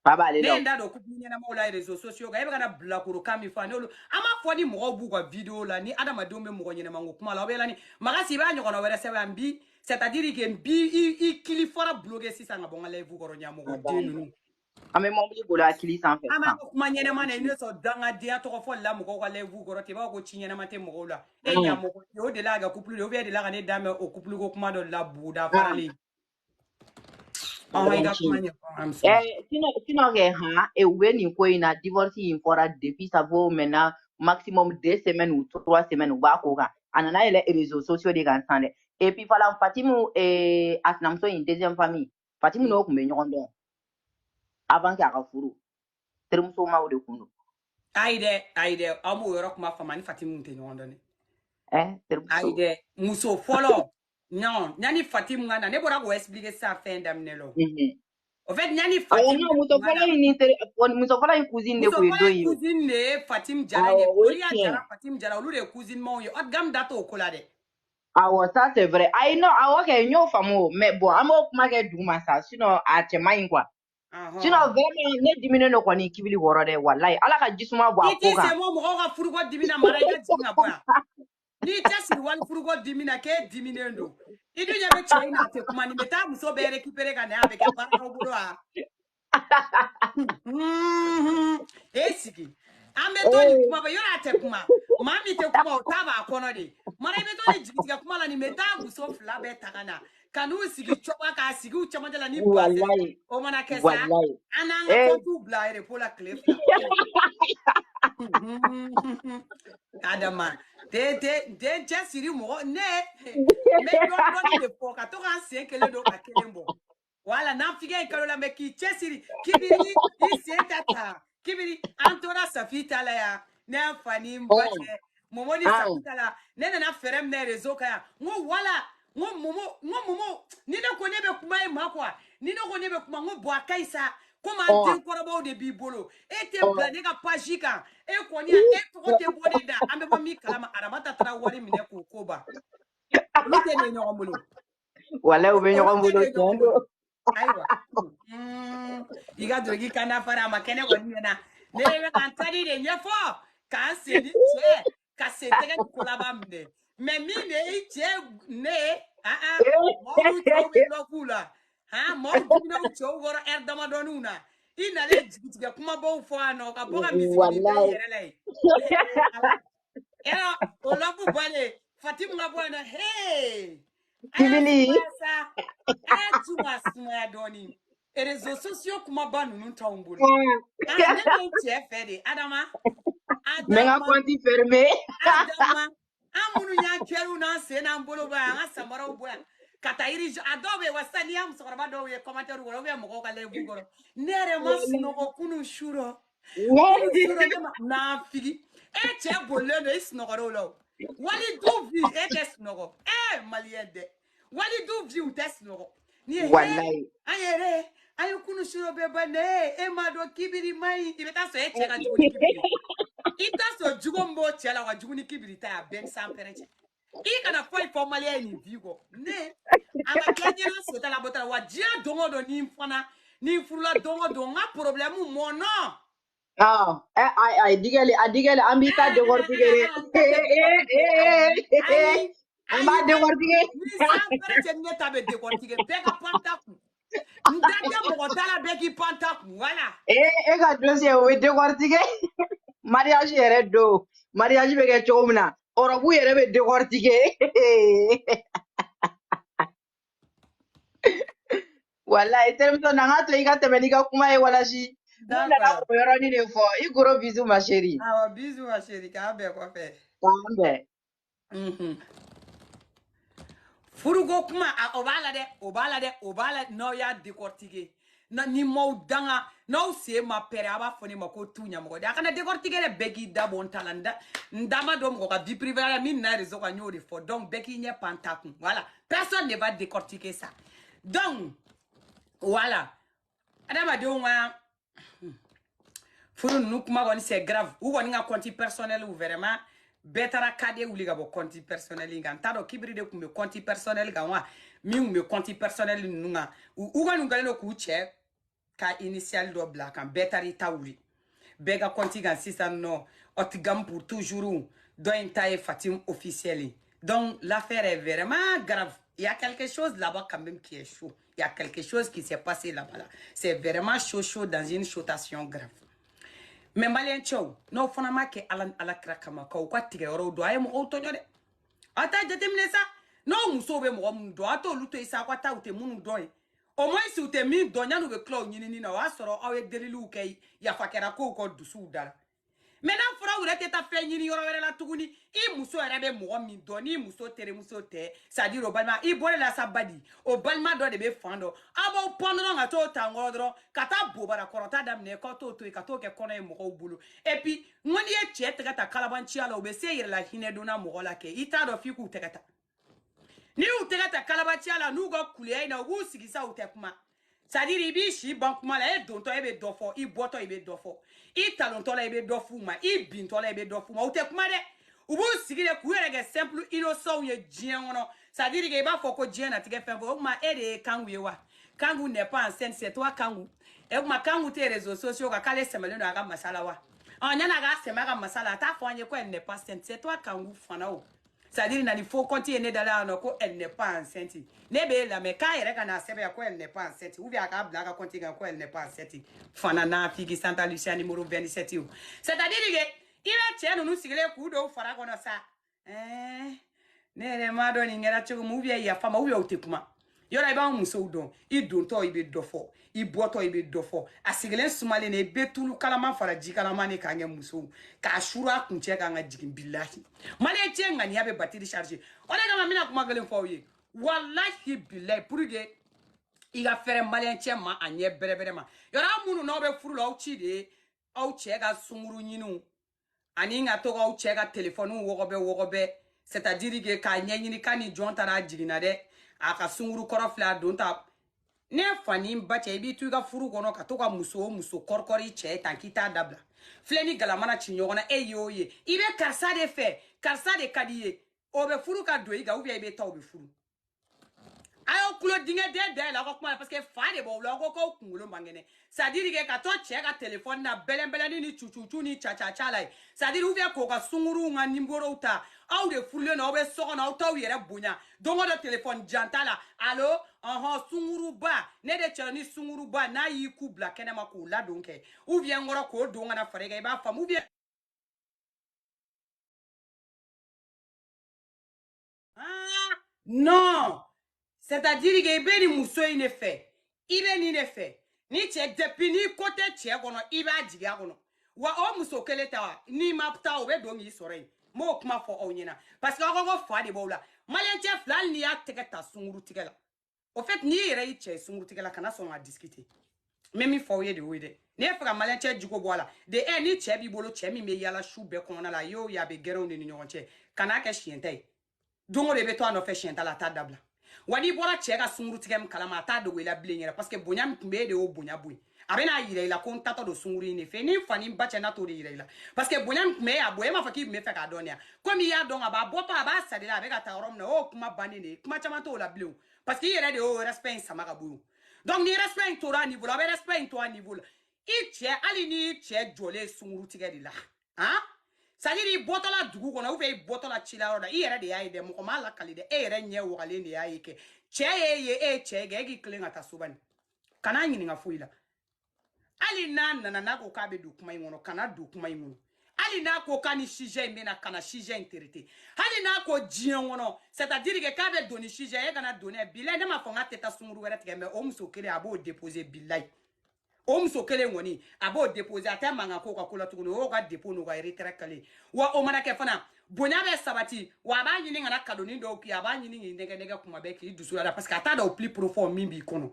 ne ye n da don couple ɲɛnamaw la réseaux sociaux kan e bɛ ka na bilakorokan min fɔ n'olu an m'a fɔ ni mɔgɔw b'u ka vidéo la ni adamadenw bɛ mɔgɔ ɲɛnama ko kuma la aw bɛ la ni magasi i b'a ɲɔgɔnna wɛrɛ sɛbɛn n bi c'est-à-dire que n bi i kili fɔra bloqué sisan ka bɔ n ka live kɔrɔ ɲamɔgɔ den ninnu an bɛ mobili bolo a kili sanfɛ an b'a fɔ kuma ɲɛnama na ne sɔn dangadenya tɔgɔ fɔli la mɔgɔw ka live kɔrɔ ten i b'a fɔ ko ci ɲɛnama tɛ mɔgɔw la e ɲamɔgɔ o de la ka couple de ou bien e de la ka ne da mɛn o couple ko kuma dɔ la buguda faralen sinon kɛ u bɛ nin ko in na divorce in fɔra depuis ça vaut maintenant maximum 2 semaines ou 3 semaines u b'a ko kan a nana yɛlɛ réseaux sociaux de kan sisan dɛ et puis fana Fatimu a sinamuso in deuxième famille Fatimu n'o tun bɛ ɲɔgɔn dɔn avant que a ka furu terimuso ma o de kun don ayi dɛ aw m'o yɔrɔ kuma faamu ni Fatimu tɛ ɲɔgɔn dɔn dɛ ayi dɛ muso fɔlɔ non ɲani Fatimu ka na ne bɔra k'o expliquer sisan fɛn daminɛ la au fait ɲani Fatimu muso fɔlɔ in cousine de kun ye dɔ ye cousine de ye Fatimu Jara ye Oliya Jara Fatimu Jara olu de ye cousine maw ye haut de gamme da t'o ko la dɛ awɔ ça c'est vrai ayi non awɔ kɛ n y'o faamu o mais bon an b'o kuma kɛ duguma sa sinon a cɛ man ɲi quoi sinon vraiment ne diminen don kɔni kibili wɔrɔ dɛ wallahi ala ka jisuma bɔ a ko kan i t'i sen bɔ mɔgɔw ka furuko dimi na mara i ka jigin ka bɔ yan n'i tɛ siri wali furuko dimi na k'e diminen don i dun ɲɛ bɛ cɛ in na a tɛ kuma nin bɛ taa muso bɛɛ récupérer ka na a bɛ kɛ baarakaw bolo wa e sigi an bɛ to nin kuma bɛ yɔrɔ a tɛ kuma maa min tɛ kuma o ta b'a kɔnɔ de mara i bɛ to nin jigitigɛ kuma la nin bɛ taa muso fila bɛɛ ta ka na ka n'u sigi cogo k'a sigi u cɛmancɛ la ni base o mana kɛ sa an n'an ka comptes bila repos la tile fila Adama den cɛ siri mɔgɔ ne n bɛ dɔɔni de fɔ ka to k'an sen kelen don ka kelen bɔ Voilà, n'en figure que la mec qui chessiri, kibiri, ici tata, kibiri, antora safita la ya, n'en fani mbote, momoni safita la, n'en ferem ne réseau kaya, mo voilà, momo, ni ne connaît pas comment ma quoi, ni ne connaît pas comment bois kaisa, comment dire quoi de bibolo, et te blague à pajika, et qu'on y a, et pour te bonner da, ameba mi kalama, aramata trawari mine koba. Olu te ne ɲɔgɔn bolo. Wala u bɛ ɲɔgɔn bolo tiɲɛ don. Ayiwa. I ka dɔrɔki kana fara a ma kɛnɛ kɔni ɲɛna. Ne bɛ ka n tari de ɲɛfɔ k'an sen ni cɛ ka sen tɛgɛ ni kolaba minɛ. Mais min de i cɛ ne mɔgɔw cɛw bɛ dɔ k'u la. Mɔgɔw jiginna u cɛw kɔrɔ ɛri damadɔniw na. I nalen jigitigɛ kumabaw fɔ yan nɔ ka bɔ ka misiri bɛ i yɛrɛ la yen. Yɔrɔ o lɔbu bɔlen Fatimu ka bɔ yen nɔ hey. Kibili. Sumaya dɔɔni réseaux sociaux kumaba ninnu t'anw bolo ne bɛ cɛ fɛ de Adama mɛ n ka compte fermé Adama an minnu y'an kɛriw n'an sen n'an bolo bɔ yan an ka samaraw bɔ yan ka taa yiri a dɔw bɛ yen wa sisan n'i y'a musokɔrɔba dɔw ye commentaire kɔrɔ ou bien mɔgɔw ka lɛbu kɔrɔ ne yɛrɛ ma sunɔgɔ kunun su rɔ ne ma n'an figi e cɛ bolilen don i sunɔgɔr'o la o wali du vi e tɛ sunɔgɔ maliyɛn dɛ wali du vi u tɛ sunɔgɔ ni ye an yɛrɛ an ye kunun su rɔ bɛɛ ba ne e m'a dɔn kibiri ma ɲi i bɛ taa sɔrɔ e cɛ ka jugu ni kibiri i t'a sɔrɔ jugu min b'o cɛ la wa jugu ni kibiri ta ye a bɛɛ ni sanpɛrɛn cɛ i kana foyi fɔ maliyɛn ye nin vi kɔ ne a ka kɛ ɲɛna sota la bɔta la wa diɲɛ don o don ni n fana ni n furula don o don n ka problème mɔnɔ a digɛli an b'i ta décortiquer an b'a décortiquer ni sanpɛrɛn cɛ ni ne ta bɛ décortiquer bɛɛ ka pan ta kun n da tɛ mɔgɔ ta la bɛɛ k'i pan ta kun voilà e ka dossier o bɛ décortiquer mariage yɛrɛ don mariage bɛ kɛ cogo min na ɔrɔbu yɛrɛ bɛ décortiquer wallahi terimuso na n ka to i ka tɛmɛ n'i ka kuma ye walasi n nana o yɔrɔnin de fɔ i gros bisous ma chérie awɔ bisous ma chérie k'an bɛn kɔfɛ k'an bɛn furuko kuma o b'a la dɛ o b'a la n'aw y'a décortiquer ni m'aw danga n'aw sen ma pɛrɛ a b'a fɔ ne ma ko tu ɲɛmɔgɔ de a kana décortiquer dɛ bɛɛ k'i da bɔ n ta la n da ma dɔn mɔgɔ ka vie privée la min na réseau kan n y'o de fɔ donc bɛɛ k'i ɲɛ pan ta kun voilà personne ne va décortiquer ça donc voilà adamadenw ka furu ninnu kuma kɔni c'est grave u kɔni ka compte personnel ou vraiment bɛɛ taara kade wuli ka bɔ compte personnel kan n t'a dɔn kibiri de tun bɛ compte personnel kan wa min tun bɛ compte personnel ninnu kan u kɔni kɛlen don k'u cɛ ka initial dɔ bila a kan bɛɛ taara i ta wuli bɛɛ ka compte kan sisan nɔ Otigam pour toujours dɔ in ta ye Fatimu officiel donc l'affaire est vraiment grave il y a quelque chose là-bas quand même qui est chaud il y a quelque chose qui s'est passé là-bas là c'est vraiment chaud dans une situation grave mais malien cɛw n'aw fana ma kɛ ala kira kama k'aw ka tigɛ yɔrɔw dɔn a ye mɔgɔw tɔɲɔ dɛ a t'a jateminɛ sa n'aw musow bɛ mɔgɔ minnu dɔn a t'olu to yen sa aw ka taa u tɛ minnu dɔn ye au moins si u tɛ min dɔn yanni u bɛ tila o ɲinini na o y'a sɔrɔ aw ye deliliw kɛ yafa kɛra kow kɔ dusuw da la mais n'a fɔra u yɛrɛ tɛ taa fɛn ɲini yɔrɔ wɛrɛ la tuguni i muso yɛrɛ bɛ mɔgɔ min dɔn n'i muso terimuso tɛ c'est à dire o balima i bɔrɛ la sa badi o balima dɔ de bɛ fan dɔ aw b'aw pɔn dɔrɔn ka t'o ta nkɔrɔ dɔrɔn ka taa bobara kɔrɔta daminɛ k'aw t'o to yen ka t'o kɛ kɔnɔ ye mɔgɔw bolo et puis n ko n'i ye cɛ tɛgɛ ta kalabanciya la u bɛ se yɛrɛ la hinɛ donna mɔgɔ la kɛ i t'a dɔn f'i k'u tɛgɛ ta n'i y'u tɛgɛ ta kalabanciya la n'u ka kuleya in na u b'u sigi sa u tɛ kuma c'est-à-dire i b'i si ban kuma la e dontɔ e bɛ dɔ fɔ i bɔtɔ i bɛ dɔ fɔ i talontɔ la i bɛ dɔ f'u ma i bintɔ la i bɛ dɔ f'u ma u tɛ kuma dɛ u b'u sigi de k'u yɛrɛ kɛ simple innocent ye diɲɛ kɔnɔ c'est-à-dire que i b'a fɔ ko diɲɛ natigɛ fɛn fɛ o tuma e de ye Kangu ye wa Kangu n'est pas enceinte c'est toi Kangu e tuma Kangu tɛ réseaux sociaux kan k'ale sɛmɛlen don a ka masala wa yanni a ka sɛmɛ a ka masala a t'a fɔ an ye ko elle n'est pas enceinte c'est toi Kangu fana o c'est-à-dire nani faux compte ye ne dala no ko elle n'est pas enceinte ne bɛ lamɛn k'a yɛrɛ ka na sɛbɛn ko elle n'est pas enceinte ou bien a k'a bila a ka compte kan ko elle n'est pas enceinte fana n'a figi Santa Lucia numéro 27 o c'est-à-dire que i bɛ cɛ ninnu sigilen k'u dɔw fara kɔnɔ sa ne yɛrɛ m'a dɔn nin kɛra cogo min ou bien yafa ma ou bien u tɛ kuma yɔrɔ i b'an musow dɔn i dontɔ i bɛ dɔ fɔ i bɔtɔ i bɛ dɔ fɔ a sigilen sumalen de i bɛ tulu kalama fara ji kalama de k'an kɛ musow k'a suru a kuncɛ k'an ka jigin bilahi maliyɛn cɛ ŋaniya bɛ batiri charger o de kama n bɛna kuma kelen fɔ aw ye walahi bilahi pour que I ga fere malien cɛ ma a ɲɛ bɛrɛbɛrɛ ma yɔrɔ minnu n'aw bɛ furu la aw ci de aw cɛ ka sunguru ɲiniw ani ka to aw cɛ ka telefɔni wɔgɔbɛ c'est-à-dire que k'a ɲɛɲini k'a ni jɔn taara jiginna dɛ a ka sunguru kɔrɔ filɛ a don ta ne fa ni ba cɛ I b'i to I ka furu kɔnɔ ka to ka muso kɔrikɔri cɛ tan k'i t'a dabila filɛ ni galamana ci ɲɔgɔn na e y'o ye I bɛ karisa de fɛ karisa de ka di ye o bɛ furu ka don I kan ou bien I bɛ taa o bɛ furu ayo kulo dingɛ den da la ko kuma parce que fa de b'o la ko ko kunkolo mangene c'est-à-dire que ka to cɛ ka téléphone na bɛlɛnbɛlɛni ni cucucu ni cacaca la c'est-à-dire ou bien ko ka sunguru nga numéro ta aw de furulen na aw bɛ so kɔnɔ aw taw yɛrɛ bonya dongo do téléphone janta la allo sunguru ba ne de cɛ ni sunguru ba n'a y'i ku bila kɛnɛma k'o ladon kɛ ou bien ngɔrɔ k'o don kana fara I kan I b'a faamu ou bien non c'est-à-dire que I bɛ ni muso in de fɛ I bɛ nin de fɛ ni cɛ depuis ni ko tɛ cɛ kɔnɔ I b'a jigin a kɔnɔ wa o muso kelen ta ni ma taa o bɛ don k'i sɔrɔ yen m'o kuma fɔ aw ɲɛna parce que aw ko fa de b'aw la malien cɛ fila hali n'i y'a tɛgɛ ta sunguru tigɛ la au fait n'i yɛrɛ y'i cɛ sunguru tigɛ la kana sɔn ka discuter mais min fɔ aw ye de o ye dɛ n'i ye fɛ ka malien cɛ jogo bɔ a la de ni cɛ b'i bolo cɛ min bɛ yaala su bɛɛ kɔnɔna la y'o ye a bɛ gɛrɛnw de ni ɲɔgɔn cɛ kan'a kɛ siɲɛta ye don o don I bɛ to a nɔfɛ siɲɛta la a t'a dabila wa n'i bɔra cɛ ka sunguru tigɛ min kalama a t'a dogo I la bilen yɛrɛ parce que bonya min tun bɛ e de y'o bonya boyi a bɛ n'a yira I la ko n tatɔ don sunguru in de fɛ ni fa ni ba cɛ n'a t'o de yira I la parce que bonya min tun bɛ e a bonya e m'a fɔ k'i tun bɛ fɛ k'a dɔn ya komi I y'a dɔn a b'a bɔtɔ a b'a sa de la a bɛ ka taa yɔrɔ min na o kuma bannen de ye kuma caman t'o la bilen parce que I yɛrɛ de y'o respect in sama ka bɔ yen donc ni respect in tora a niveau la a bɛ respect in to a niveau la I cɛ hali ni cɛ jɔlen sunguru tigɛ de la c'est-à-dire I bɔtɔla dugu kɔnɔ ou bien I bɔtɔla ci la yɔrɔ la I yɛrɛ de y'a ye dɛ mɔgɔ m'a lakali dɛ e yɛrɛ ɲɛ wagalen de y'a ye kɛ cɛ y'e ye e ye cɛ kɛ e k'i tilen ka taa so bani kana ɲininka foyi la hali n'a nana n'a ko k'a bɛ don kuma in kɔnɔ kana don kuma in kɔnɔ hali n'a ko k'a ni sujet in bɛna kana sujet in traiter hali n'a ko diɲɛ kɔnɔ c'est-à-dire que k'a bɛ don ni sujet e kana don n'a ye bilayi ne m'a fɔ n k'a tɛ taa sunguru wɛrɛ tigɛ mais o muso kelen a b'o déposer bilayi o muso kelen kɔni a b'o déposer a tɛ mankan ko ka ko la tuguni o y'o ka dépôt n'o ka retraite kɛlen wa o mana kɛ fana bonya bɛ sabati wa a b'a ɲini kana kadonin dɔw k'i a b'a ɲini k'i nɛgɛ kuma bɛɛ k'i dusu la parce que a t'a dɔn au plus profond min b'i kɔnɔ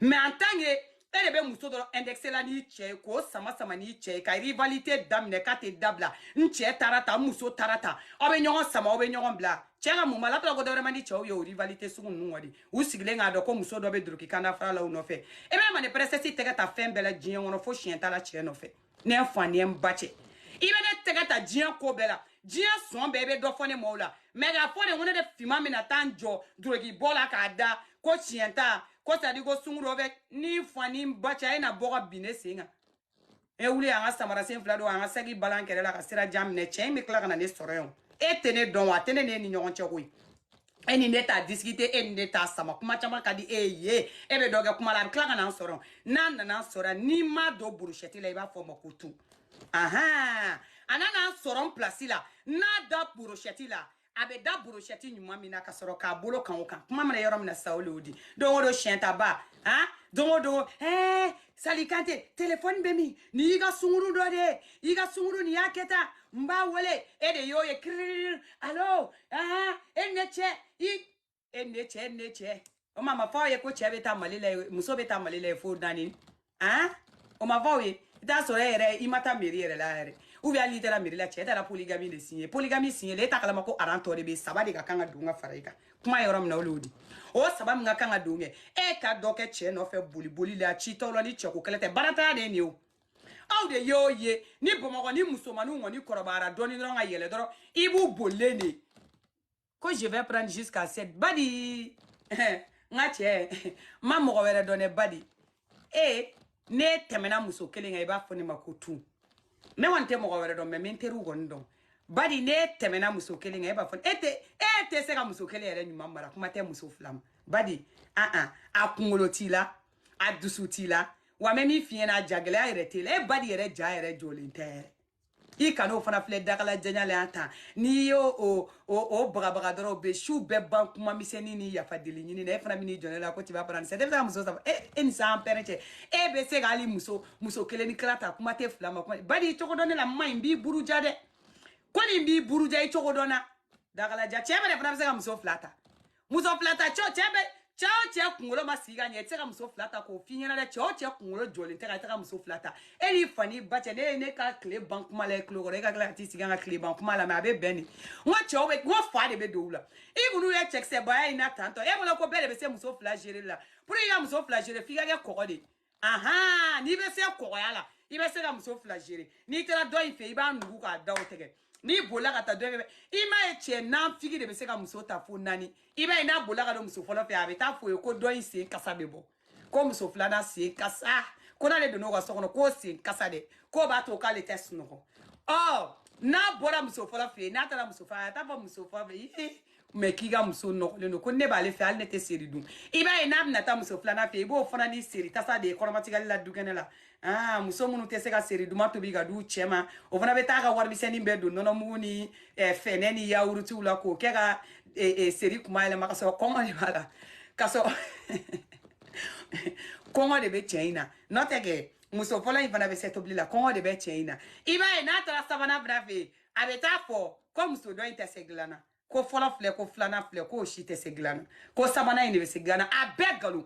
mais en tant que e de bɛ muso dɔrɔn indexé la n'i cɛ ye k'o sama n'i cɛ ye ka rivalité daminɛ k'a tɛ dabila n cɛ taara ta n muso taara ta aw bɛ ɲɔgɔn sama aw bɛ ɲɔgɔn bila cɛ ka mun b'a la tɔgɔ ko dɔwɛrɛ man di cɛw ye o rivalité sugu ninnu kɔni u sigilen k'a dɔn ko muso dɔ bɛ duloki kan fara la u nɔfɛ e bɛ mane princesse tɛgɛ ta fɛn bɛɛ la diɲɛ kɔnɔ fo siɲɛ t'a la cɛ nɔfɛ ne ye fa ni ye n ba cɛ I bɛ ne tɛgɛ ta diɲɛ ko bɛɛ la diɲɛ sɔn bɛɛ I bɛ dɔ fɔ ne ma o la mais k'a fɔ de ko ne de finman bɛna taa n jɔ duloki bɔ la k'a da ko siɲɛ ta ko c'est-à-dire ko sunguru bɛ ni fa ni ba cɛ a ye na bɔ ka bin ne sen kan e wuli an ka samarasen fila don an ka sagi balan kɛrɛ la ka sira jan minɛ cɛ in bɛ tila ka na ne sɔrɔ yan e tɛ ne dɔn wa a tɛ ne ni ɲɔgɔn cɛ koyi e ni ne t'a discuter e ni ne t'a sama kuma caman ka di e ye e bɛ dɔ kɛ kuma la a bɛ tila ka na n sɔrɔ n'a nana n sɔrɔ n'i ma don burushɛti la I b'a fɔ o ma ko tu a nana n sɔrɔ n place la n'a da burushɛti la a bɛ da burushɛti ɲuman min na ka sɔrɔ k'a bolo kan o kan kuma mana yɔrɔ min na sisan o le o di don o don siɲɛ ta ba don o don Sali Kante téléphone bɛ min nin y'i ka sunguru dɔ de ye i ka sunguru nin y'a kɛ tan n b'a wele e de y'o ye kiriri allo e ne cɛ e ne cɛ o ma fɔ aw ye ko cɛ bɛ taa Mali la muso bɛ taa Mali la fo naani o ma fɔ aw ye I t'a sɔrɔ e yɛrɛ I ma taa mairie yɛrɛ la yɛrɛ ou bien hali I taara mairie la cɛ taara polygamie de signer polygamie signer e t'a kalama ko aran tɔ de bɛ saba de ka kan ka don ka fara I kan kuma yɔrɔ min na o le o di o saba min ka kan ka don kɛ e ka dɔ kɛ cɛ nɔfɛ boli la ci tɔw la ni cɛko kɛlɛ tɛ baratanya de ye nin ye o aw de y'o ye ni Bamakɔ ni musomaninw kɔni kɔrɔbayara dɔɔni dɔrɔn ka yɛlɛ dɔrɔn I b'u bolilen de ko je vais prendre jusqu'à 7 badi n ka cɛ ma mɔgɔ wɛrɛ dɔn dɛ badi ne tɛmɛna muso kelen kan I b'a fɔ ne ma ko tu ne kɔni tɛ mɔgɔ wɛrɛ dɔn mais n teriw kɔni dɔn badi ne tɛmɛna muso kelen kan e b'a fɔ e tɛ se ka muso kelen yɛrɛ ɲuman mara kuma tɛ muso fila ma badi a kunkolo t'i la a dusu t'i la wa n bɛ min f'i ɲɛna a jagɛlɛya yɛrɛ t'e la e badi yɛrɛ ja yɛrɛ jɔlen tɛ yɛrɛ I kan'o fana filɛ dagala janya la yan tan n'i y'o bagabaga dɔrɔn bɛ su bɛɛ ban kuma misɛnnin ni yafa deli ɲini na e fana bɛ n'i jɔ ne la ko tu vas prendre c'est ka muso saba e ni san pɛrɛn cɛ e bɛ se ka hali muso kelen ni kila ta kuma tɛ fila ma kuma badi I cogo dɔn ne la ma in b'i buruja dɛ ko nin b'i buruja I cogo dɔn na dagala ja cɛ bɛrɛ fana bɛ se ka muso fila ta cɛ Ciao tia kungolo masiga nye teka muso flata ko finyana de ciao tia kungolo jolin teka muso flata eri fani bacha ne ka clé bank mala kloro ka kla ti siga ka clé bank mala ma be beni ngo ciao be ngo fa de be doula igunu ye check se ba ina tanto e mo ko bele be se muso flagere la pour ya muso flagere figa ke ko de aha ni be se ko yala ibe se ka muso flagere ni tera do ife iba nugu ka daw tege ni bola ka ta do ima e che na figi de be se ka muso ta fo nani iba ina bola ka do muso folo fe abeta fo e ko do ise kasa bebo ko muso flana se kasa ko na le do no ka so ko se kasa de ko ba to ka le test no oh na bora muso folo fe na ta la muso fa ta fa muso fa be me kiga muso no le no ko ne ba le fe al ne te seri dum iba ina na ta muso flana fe bo fona ni seri tasa de ko matiga la dugenela ah muso munu te se ka seri duma to bi ga du chema o fona be ta ka war biseni be do no muni feneni ya urutu la ko ke ga seri kuma ile maka so ko ma bala ka so ko de be china not again muso fola ifana be set obli la ko de be china iba ina ta savana brave abeta fo ko muso do interseglana ko fola fle ko flana fle ko shite seglana ko sabana ine be seglana abegalu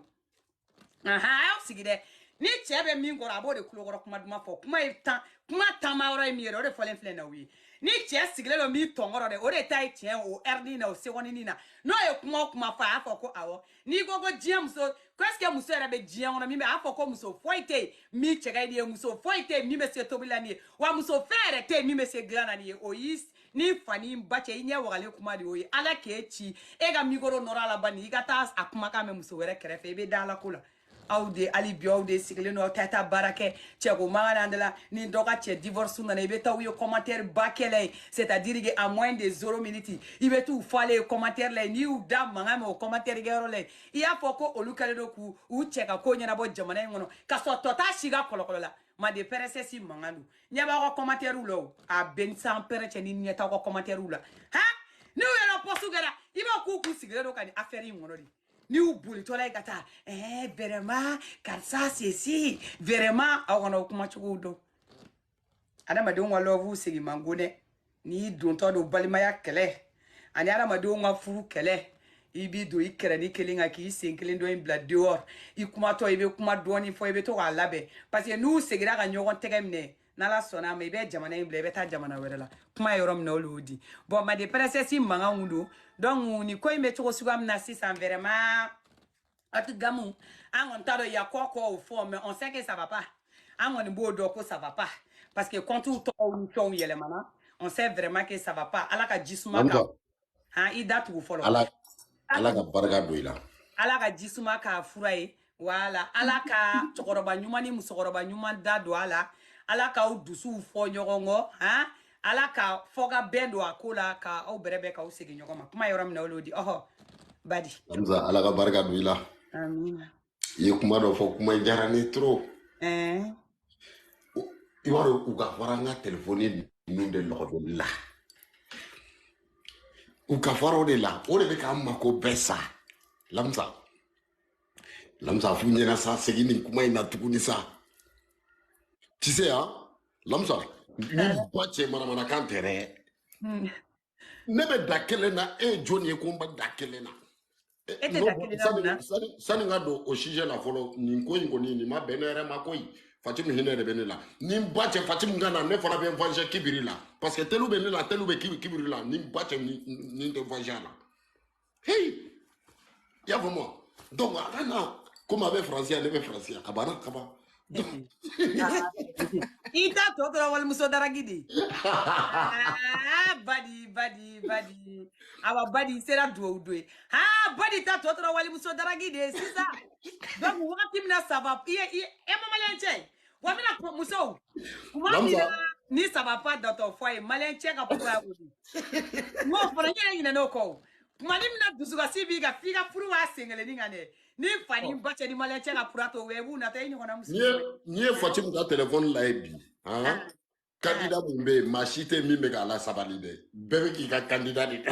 aha ayo sigide ni chebe mingora abode kulogoro kuma duma fo kuma itan kuma tama ora mi ro de folen fle na wi ni che sigile lo mi tongoro de ore tai che o erni na o sewoni ni na no e kuma fa afo ko awo ni gogo jiam so kwesque muso era be jiam ona mi me afo ko muso foite mi chega ide muso foite mi me se tobila ni wa muso fere te mi me se glana ni o yis ni fani mbache inya wagale kuma di oyi ala kechi ega migoro norala bani igata akuma ka me muso were kerefe be dala kula aude ali biaude sikle no tata barake chego mangandela ni doka che divorce na ibeta wi commentaire bakele c'est-à-dire que à moins de 0 minutes ibe tu fale commentaire le ni u da mangame o commentaire gero le iya foko olukale do ku u cheka ko nyana bo jamana ngono kaso tota shiga kolokolola ma de perese si mangandu nyaba ko commentaire ulo a ben sans perese ni nyata ko commentaire ula ha ni u era posugara iba ku sigre do kani affaire ngono di ni u buli tola gata vraiment car ça c'est si vraiment awona kuma chugudo adama de ngwa love sigi mangone ni don to do balimaya kele ani adama de ngwa furu kele ibi do ikere ni kelinga ki senkelen do in blood dehors I kuma to ibe kuma do ni fo ibe to alabe parce que nous segira ga nyogon tegemne nala sona me be jamana imble be ta jamana werela kuma yorom na oludi bon ma de princesse manga ngundo donc ni ko ime to suga na 600 vraiment atu gamu angon tado ya koko au fond mais on sait que ça va pas angon bo do ko ça va pas parce que quand tout ton yele mana on sait vraiment que ça va pas ala ka jisuma ka ha ida tu follow ala ka barga doila ala ka jisuma ka furai wala ala ka chokoroba nyuma ni musokoroba nyuma dado ala ka udusu fo nyogongo ha ala ka foga bendo akola ka au berebe ka usigi nyogoma kuma yoram na olodi oho badi Hamza ala ka barga doila amina ye kuma do fo kuma jarani trop iwaro uga faranga telephone ni de lodo la uga faro de la o de ka mako besa lamza funyena sa segini kuma ina tukuni sa tu sais hein lamza ni bache mana kantere nebe dakelena Johnny komba dakelena sani nga do o sujet la folo ni ko ngoni ni ma benere makoi Fatim hinere benela ni bache Fatim ngana ne fana ben vanje kibiri la parce que telu benela telu be kibiri la ni bache ni de vanje la hey ya vraiment donc ana comme avec français ne be français kabana kaba ita toto wal muso daragidi badi awa badi sera do ha badi ta toto wal muso daragidi c'est ça donc wakati mna sava e mama lenche wa mina muso kuma ni ça va pas dans ton foyer malenche ka pourquoi odi mo fona nyina no ko kuma ni mina dusuga sibi ga figa furu wa sengele ningane ni fani bache ni malenche ka purato webu na tayi ngona muso ni Fatim ga téléphone la ebi hein candidat mumbe machite mimbe ga la sabalide bebe ki ga candidat ni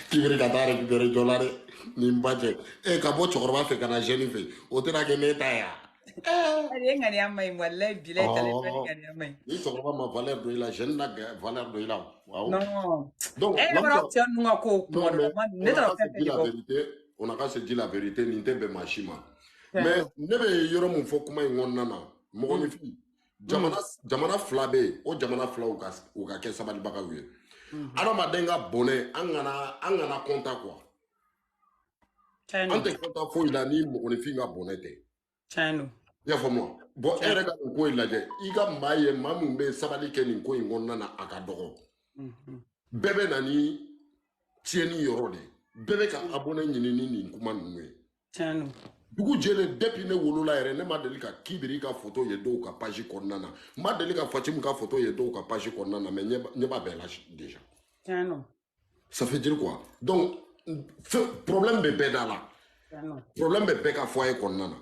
kibiri ka taa récupérer dollar ni bache ka bo chokoroba fe kana jeune fe o tena ke neta ya Allez, ngani amay wallahi bilay téléphone ngani amay. Ni sɔgɔma ma valeur dɔ i la jeune na valeur dɔ i la waaw. Non. Donc Baro tiɲɛ nunga ko non mais ne taara fɛn fɛn de la bɔ. vérité on a qu'à se dire la vérité nin tɛ bɛn maa si ma mais ne bɛ yɔrɔ mun fɔ kuma in kɔnɔna na mɔgɔninfin jamana fila bɛ yen o jamana fila u ka kɛ sabalibagaw ye adamaden ka bonɛ an kana kɔnta quoi an tɛ kɔnta foyi la ni mɔgɔninfin ka bonɛ tɛ tiɲɛ i y'a faamu bon e yɛrɛ ka nin ko in lajɛ i ka maa ye maa min bɛ sabali kɛ nin ko in kɔnɔna na a ka dɔgɔ bɛɛ bɛ na ni tiɲɛni yɔrɔ de bɛɛ bɛ ka abonné ɲini ni nin kuma ninnu ye tiɲɛ dugu jɛlen depuis ne wolola yɛrɛ ne ma deli ka Kibiri ka photo ye dɔw ka page kɔnɔna na ma deli ka Fatimu ka photo ye dɔw ka page kɔnɔna na mais ɲɛ b'a bɛɛ la déjà tiɲɛ ça fait dire quoi donc problème bɛ bɛɛ da la problème bɛ bɛɛ ka foyer kɔnɔna na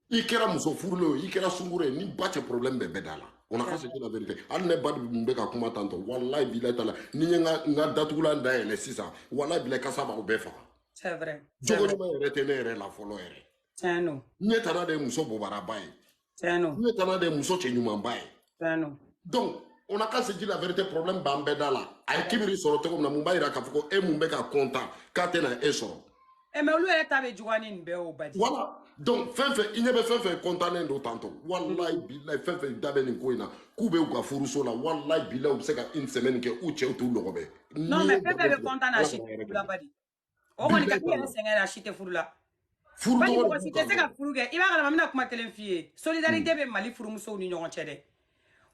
i kɛra muso furulen ye i kɛra sunkuru ye ni ba cɛ problème bɛ bɛɛ da la on a qu'à se dire la vérité hali ne ba min bɛ ka kuma tantɔ wallahi bilahi taala ni n ye n ka datugulan dayɛlɛ sisan wallahi bilahi kasa b'aw bɛɛ faga c'est vrai jogo ɲuman yɛrɛ tɛ ne yɛrɛ la fɔlɔ yɛrɛ tiɲɛ ɲɛ tana de ye muso bobaraba ye tiɲɛ ɲɛ tana de ye muso cɛ ɲumanba ye tiɲɛ donc on a qu'à se dire la vérité problème b'an bɛɛ da la a ye Kibiri sɔrɔ cogo min na mun b'a yira k'a fɔ ko e mun bɛ ka content k'a tɛna e sɔrɔ mais olu yɛrɛ ta bɛ juguya ni nin bɛɛ o badi voilà donc fɛn fɛn i ɲɛ bɛ fɛn fɛn contannen don tantɔ wallahi bilahi fɛn fɛn da bɛ nin ko in na k'u bɛ u ka furuso la wallahi bilahi u bɛ se ka une semaine kɛ u cɛw t'u lɔgɔ bɛ non mais fɛn fɛn bɛ content na si tɛ furu la badi o kɔni ka i yɛrɛ sɛgɛn a si tɛ furu la badi mɔgɔ si tɛ se ka furu kɛ i b'a kalama n bɛna kuma kelen f'i ye solidarité bɛ Mali furumusow ni ɲɔgɔn cɛ dɛ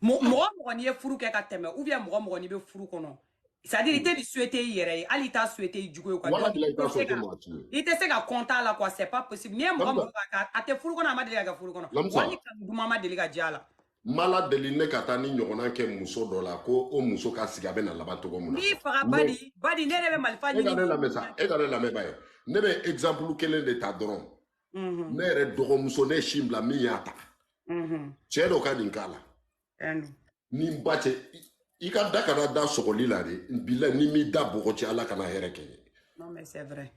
mɔgɔ n'i ye furu kɛ ka tɛmɛ ou bien mɔgɔ n'i bɛ furu kɔnɔ c'est-à-dire i tɛ nin souhaiter i yɛrɛ ye hali i t'a souhaiter i jugu ye quoi i tɛ se ka content la quoi c'est pas possible n'i ye mɔgɔ a tɛ furu kɔnɔ a ma deli ka kɛ furu kɔnɔ wa ni kanu duman ma deli ka diya la mala deli ne ka taa ni ɲɔgɔnna kɛ muso dɔ la ko o muso ka sigi a bɛ na laban cogo min na n'i faga badi ne yɛrɛ bɛ marifa ɲini e ka ne lamɛn sa e ka ne lamɛn ba ye ne bɛ exemple kelen de ta dɔrɔn ne yɛrɛ dɔgɔmuso ne sin bila min y'a ta cɛ dɔ ka nin k'a la ni ba cɛ i ka da kana da sɔgɔli la de bila ni mi da bɔgɔ cɛ ala kana hɛrɛ kɛ ye non mais c'est vrai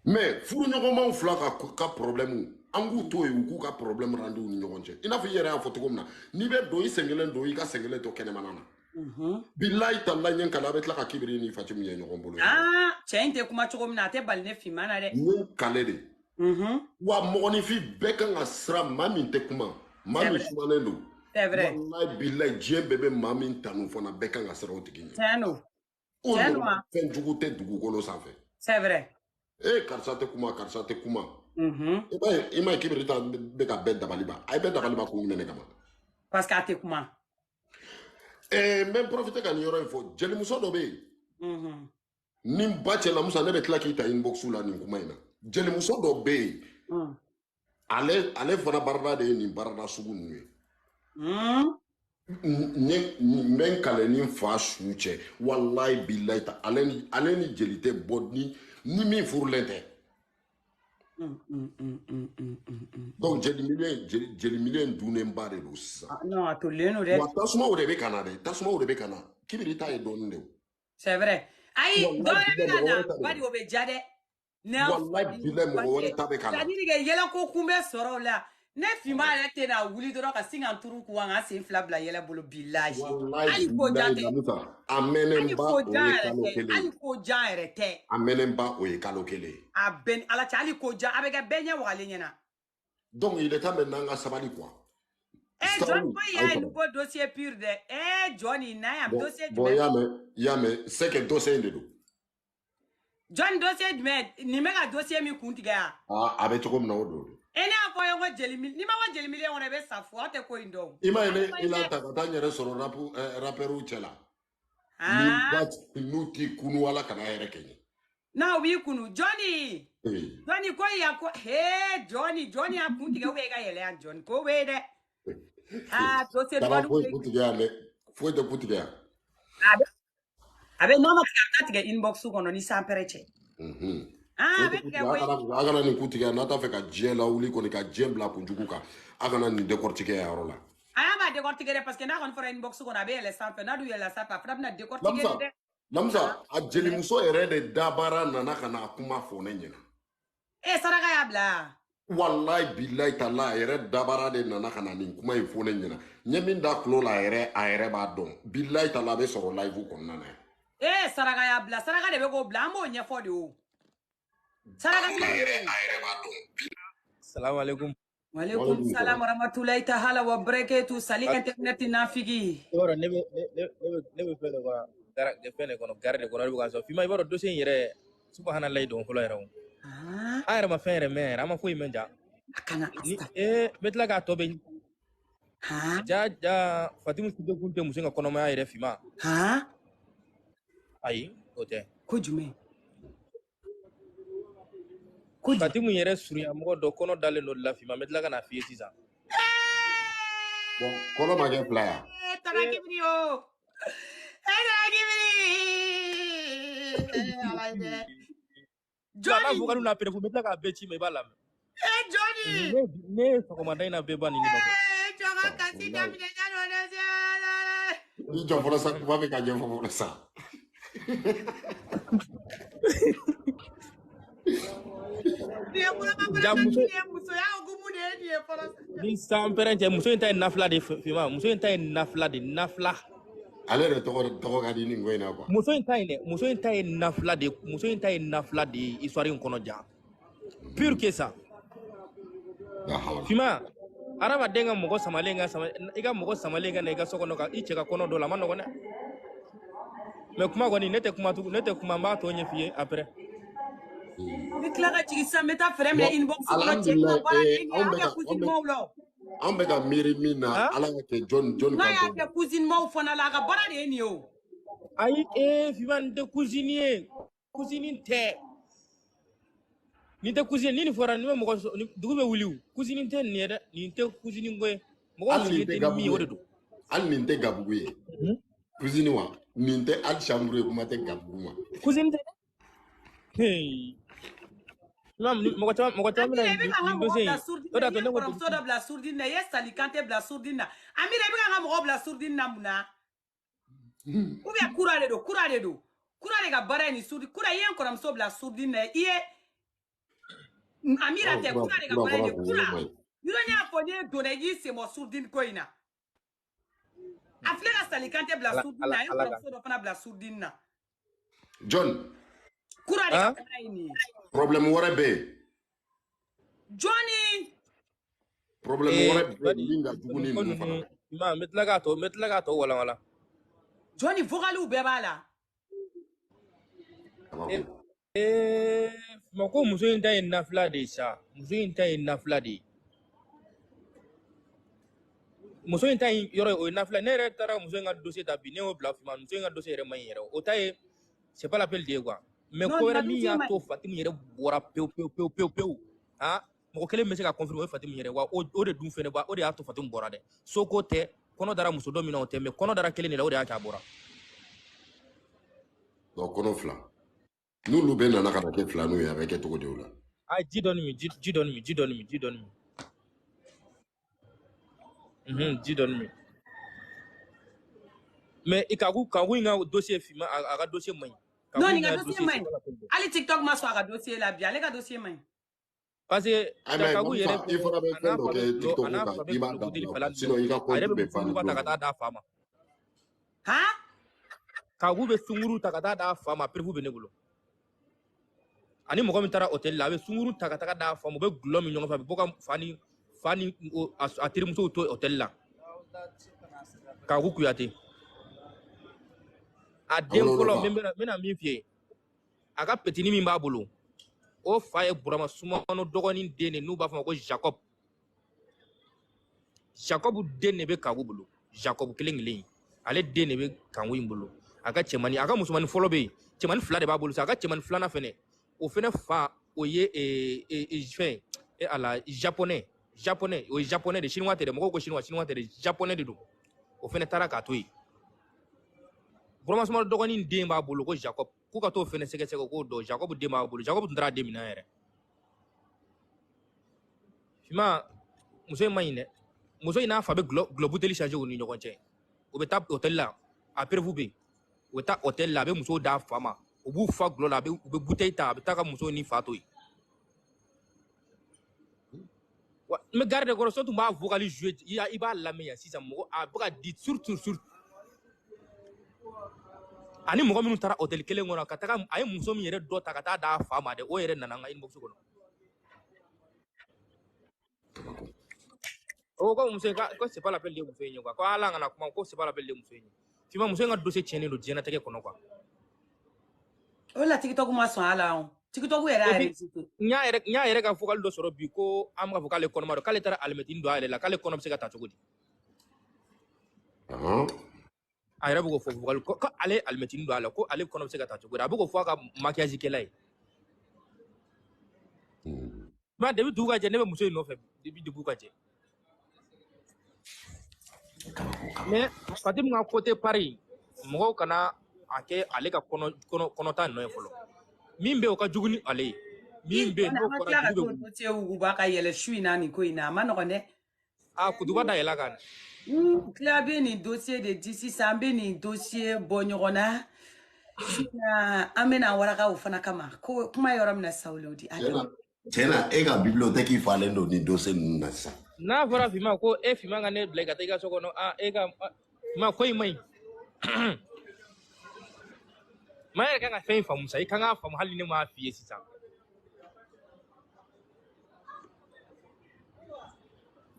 mais furuɲɔgɔnmaw fila ka problème an k'u to yen u k'u ka problème randi u ni ɲɔgɔn cɛ i n'a fɔ i yɛrɛ y'a fɔ cogo min na n'i bɛ don i sɛngɛlen don i ka sɛngɛlen to kɛnɛmana na bilahi talahi ɲɛ kala a bɛ tila ka Kibiri ni Fatimu ye ɲɔgɔn bolo cɛ in tɛ kuma cogo min na a tɛ bali ne finman na dɛ ni kale de wa mɔgɔninfin bɛɛ kan ka siran maa min tɛ kuma maa min sumanen don c'est vrai wallahi bilahi diɲɛ bɛɛ bɛ maa min tanu fana bɛɛ kan ka siran o tigi ɲɛ tiɲɛ don fɛn jugu tɛ dugukolo sanfɛ c'est vrai karisa tɛ kuma karisa tɛ kuma i b'a ye i ma ye Kibiri ta bɛ ka bɛɛ dabali ban a ye bɛɛ dabali ban kun jumɛn de kama parce que a tɛ kuma n bɛ profiter ka nin yɔrɔ in fɔ jelimuso dɔ bɛ yen ni ba cɛ lamusa ne bɛ tila k'i ta inbox la nin kuma in na jelimuso dɔ bɛ yen ale fana barada de ye nin barada sugu ninnu ye n bɛ n kale ni fa su cɛ wallahi bilahi ta ale ni jeli tɛ bɔ ni min furulen tɛ donc jeli miliyɛn dunnenba de don sisan non a tolilen don dɛ wa tasumaw de bɛ ka na dɛ tasumaw de bɛ ka na Kibiri ta ye dɔɔnin de o c'est vrai ayi dɔwɛrɛ bɛ ka na badi o bɛ ja dɛ wallahi bilahi mɔgɔ wɛrɛ ta bɛ ka na c'est-à-dire que yɛlɛko kun bɛ sɔrɔ o la ne finma yɛrɛ tɛ na wuli dɔrɔn ka sin ka n turu kun ka sen fila bila yɛlɛ bolo bilahi hali ko jan tɛ a mɛnɛn ba o ye kalo kelen hali ko jan yɛrɛ tɛ a mɛnɛn ba o ye kalo kelen a bɛn ala cɛ hali ko jan a bɛ kɛ bɛɛ ɲɛ wagalen ɲɛna donc il est temps maintenant an ka sabali quoi John ko y'a nouveau dossier pur dɛ Johnny n'a y'a dossier jumɛn bon y'a mɛn c'est que dossier in de don John dossier jumɛn nin bɛ ka dossier min kun tigɛ yan a bɛ cogo min na o don e ne y'a fɔ ye ko jeli ni ma ko jeli miliyɛn kɔnɔ i bɛ sa fo aw tɛ ko in dɔn i ma ye ne i la ta ka taa n yɛrɛ sɔrɔ rappeurs cɛ la n'u t'i kunu ala kana hɛrɛ kɛ ye n'a b'i kunu Johnny ko yan ko Johnny y'a kun tigɛ e ka yɛlɛ yan Johnny ko bɛ dɛ dossier dɔgɔnin foyi kun tigɛ yan dɛ foyi tɛ kun tigɛ yan a bɛ n'a ma tigɛ a tigɛ inbox kɔnɔ ni sanpɛrɛ cɛ a bɛ tigɛ koyi a kana nin kun tigɛ n'a t'a fɛ ka diɲɛ lawuli kɔni ka diɲɛ bila kunjugu kan a kana nin décortiquer a yɔrɔ la a y'a ma décortiquer dɛ parce que n'a kɔni fɔra inbox kɔnɔ a bɛ yɛlɛ sanfɛ n'a dun yɛlɛ sanfɛ a fana bɛna décortiquer dɛ Lamsa a jelimuso yɛrɛ de dabara nana ka na kuma fɔ ne ɲɛna saraka y'a bila Wallahi billahi tala yɛrɛ dabara de nana ka na nin kuma in fɔ ne ɲɛna ɲɛ min da kulo la yɛrɛ a yɛrɛ b'a dɔn billahi tala a bɛ sɔrɔ live kɔnɔna na saraka y'a bila saraka de bɛ k'o bila an b'o ɲɛfɔ de o saraka a yɛrɛ b'a dɔn. Salamu alaikum. Walaikum salam warahmatullahi ta'ala wa barakatuh sali internet nafigi Ibaro ne be fele ko gara de fele ko garde ko no so fima ibaro dossier yere subhanallahi don ko yero ayra ma fere mer ama fo imenja akana betla ga tobe ja Fatimu sibe kunte musinga kono ma yere fima ayi ote ko jume Fatimu yere suriya mo do kono dale no la fima betla ga na fi sisan bon kono ma kɛ fila ya tarakibiri o Johnny bukan na pere fu betla ga beci me bala Johnny ne ko ma dai na be bani ni no joga kasi damine jano i jɔ fɔlɔ sa kuma bɛ ka ɲɛfɔ fɔlɔ sa ni sampere je muso inta nafla de fima muso inta nafla de nafla ale de tɔgɔ ka di ni ngo ina quoi muso inta nafla de histoire in kono ja pure que ça fima araba denga mogo samalenga iga mogo samalenga na iga sokono ka iche ka kono do la mano gone mais kuma goni nete kuma ma to nyefie après ni klara ci sa meta frère mais inbox ko check na wala ni ya cousine mawlo an bɛ ka miiri min na ala ka kɛ John na ya ke cousine maw fana la ka bara de ni o ayi fima de cousine te ni te cousine ni fora ni mo dugu be wuliu cousine te ni de ni te cousine ngoy mo ko ni te mi odedo al ni te gabugu ye cousine wa ni te al chambre kuma te gabugu ma cousine te hey mo ko tam na ni dossier to da to ne ko so da bla sourdine yes salikante bla sourdine amire bi nga mo bla sourdine na muna ou bien kura de ga bara ni sourdine kura yen ko ram so bla sourdine iye amira te kura de ga bara ni kura yuro nya fo ne do ne yi se mo sourdine ko ina aflela salikante bla sourdine yen ko ram so do fana bla sourdine na John kura de ga bara ni problème wɛrɛ bɛ Johnny problème wɛrɛ bɛ min ka jugu ni ninnu fana ma metla ga to wala Johnny vocalu bɛɛ b'a la ma ko muso in ta ye nafila de sa muso in ta ye nafila de muso in ta ye yɔrɔ o ye nafila ne yɛrɛ taara muso in ka dossier ta bi ne y'o bila fima muso in ka dossier yɛrɛ man ɲi yɛrɛ o ta ye c'est pas l'appel de quoi mais ko wɛrɛ min y'a to Fatimu yɛrɛ bɔra pewu mɔgɔ kelen bɛ se ka confirmer o ye Fatimu yɛrɛ wa o de dun fɛnɛ ba o de y'a to Fatimu bɔra dɛ soko tɛ kɔnɔ dara muso dɔ min na o tɛ mais kɔnɔ dara kelen de la o de y'a kɛ a bɔra donc kɔnɔ fila n'olu bɛɛ nana ka na kɛ fila n'u ye a bɛ kɛ cogo di o la ji dɔɔni mi ji dɔɔni mi mais kagu in ka dossier fima a ka dossier man ɲi non ni ka dossier man ɲi ali TikTok ma sɔn a ka dossier la bi ale ka dossier man ɲi parce que kagu yɛrɛ i fana bɛ fɛn dɔ kɛ TikTok kan i b'a dabila sinon i ka compte bɛ ban ta ka taa d'a fa ma han kagu bɛ sunguru ta ka taa d'a fa ma preuve bɛ ne bolo ani mɔgɔ min taara hôtel la a bɛ sunguru ta ka taa d'a fa ma u bɛ gulɔ min ɲɔgɔn fɛ a bɛ bɔ ka fa ni a terimusow to hôtel la kagu Kuyate a den fɔlɔ n bɛna min f'i ye a ka petini min b'a bolo o fa ye Burama Sumano dɔgɔnin den de n'u b'a fɔ ma ko Jacob den de bɛ kagu bolo Jacob kelen ale den de bɛ kangu in bolo a ka cɛmani a ka musomanin fɔlɔ bɛ yen cɛmani fila de b'a bolo sa a ka cɛmani filanan fɛnɛ o fɛnɛ fa o ye fɛn ala japonais o ye japonais de chinois tɛ dɛ mɔgɔw ko chinois tɛ dɛ japonais de don o fɛnɛ taara k'a to yen Burama Sumano dɔgɔnin den b'a bolo ko Jacob k'u ka t'o fɛnɛ sɛgɛsɛgɛ k'o dɔn Jacob den b'a bolo Jacob tun taara den minɛ yɛrɛ fima muso in man ɲi dɛ muso in n'a fa bɛ gulɔ buteli changer u ni ɲɔgɔn cɛ u bɛ taa hôtel la a preuve bɛ yen u bɛ taa hôtel la a bɛ muso d'a fa ma u b'u fa gulɔ la u bɛ bouteille ta a bɛ taa ka muso ni fa to yen me garde ko so tuma vocal jouer il va la meya si ça mo a baka dit surtout ani mo minnu tara hotel kelen ngona ka taga ay muso mi yere do ta ka ta da fa ma de o yere nana nga inbox ko o ko muso ka ko c'est pas l'appel de muso yenye quoi ko ala ngana kuma ko c'est pas l'appel de muso yenye fima muso nga dossier tiene do jena take kono quoi o la TikTok ma so ala on TikTok era récité nya yere ka vocal do soro bi ko am ka vocal kono ma do kale tara almetin do ale la kale kono se ka ta chogodi ayra bugo fo vocal ko ale almetin do ala ko ale kono se ka ta chogodi abugo fo ka maquillage kelay ma debi duga je nebe muso no fe debi duga je mais Fatim nga côté Paris mo kana ake ale ka kono ta no folo mimbe o ka juguni ale mimbe no ko ra jugu ko te ugu ba ka yele shui na ni ko ina ma no ne a kuduba da yela kan clave ni dossier de d'ici sambe ni dossier bonyona na amena waraka ufana kama ko kuma yoram na saulodi tena ega bibliothèque falendo ni dossier na sa na fora fima ko e fima ngane blega tega sokono ega ma koy mai mai ka nga fen famu sai ka nga famu halini ma fiye sisa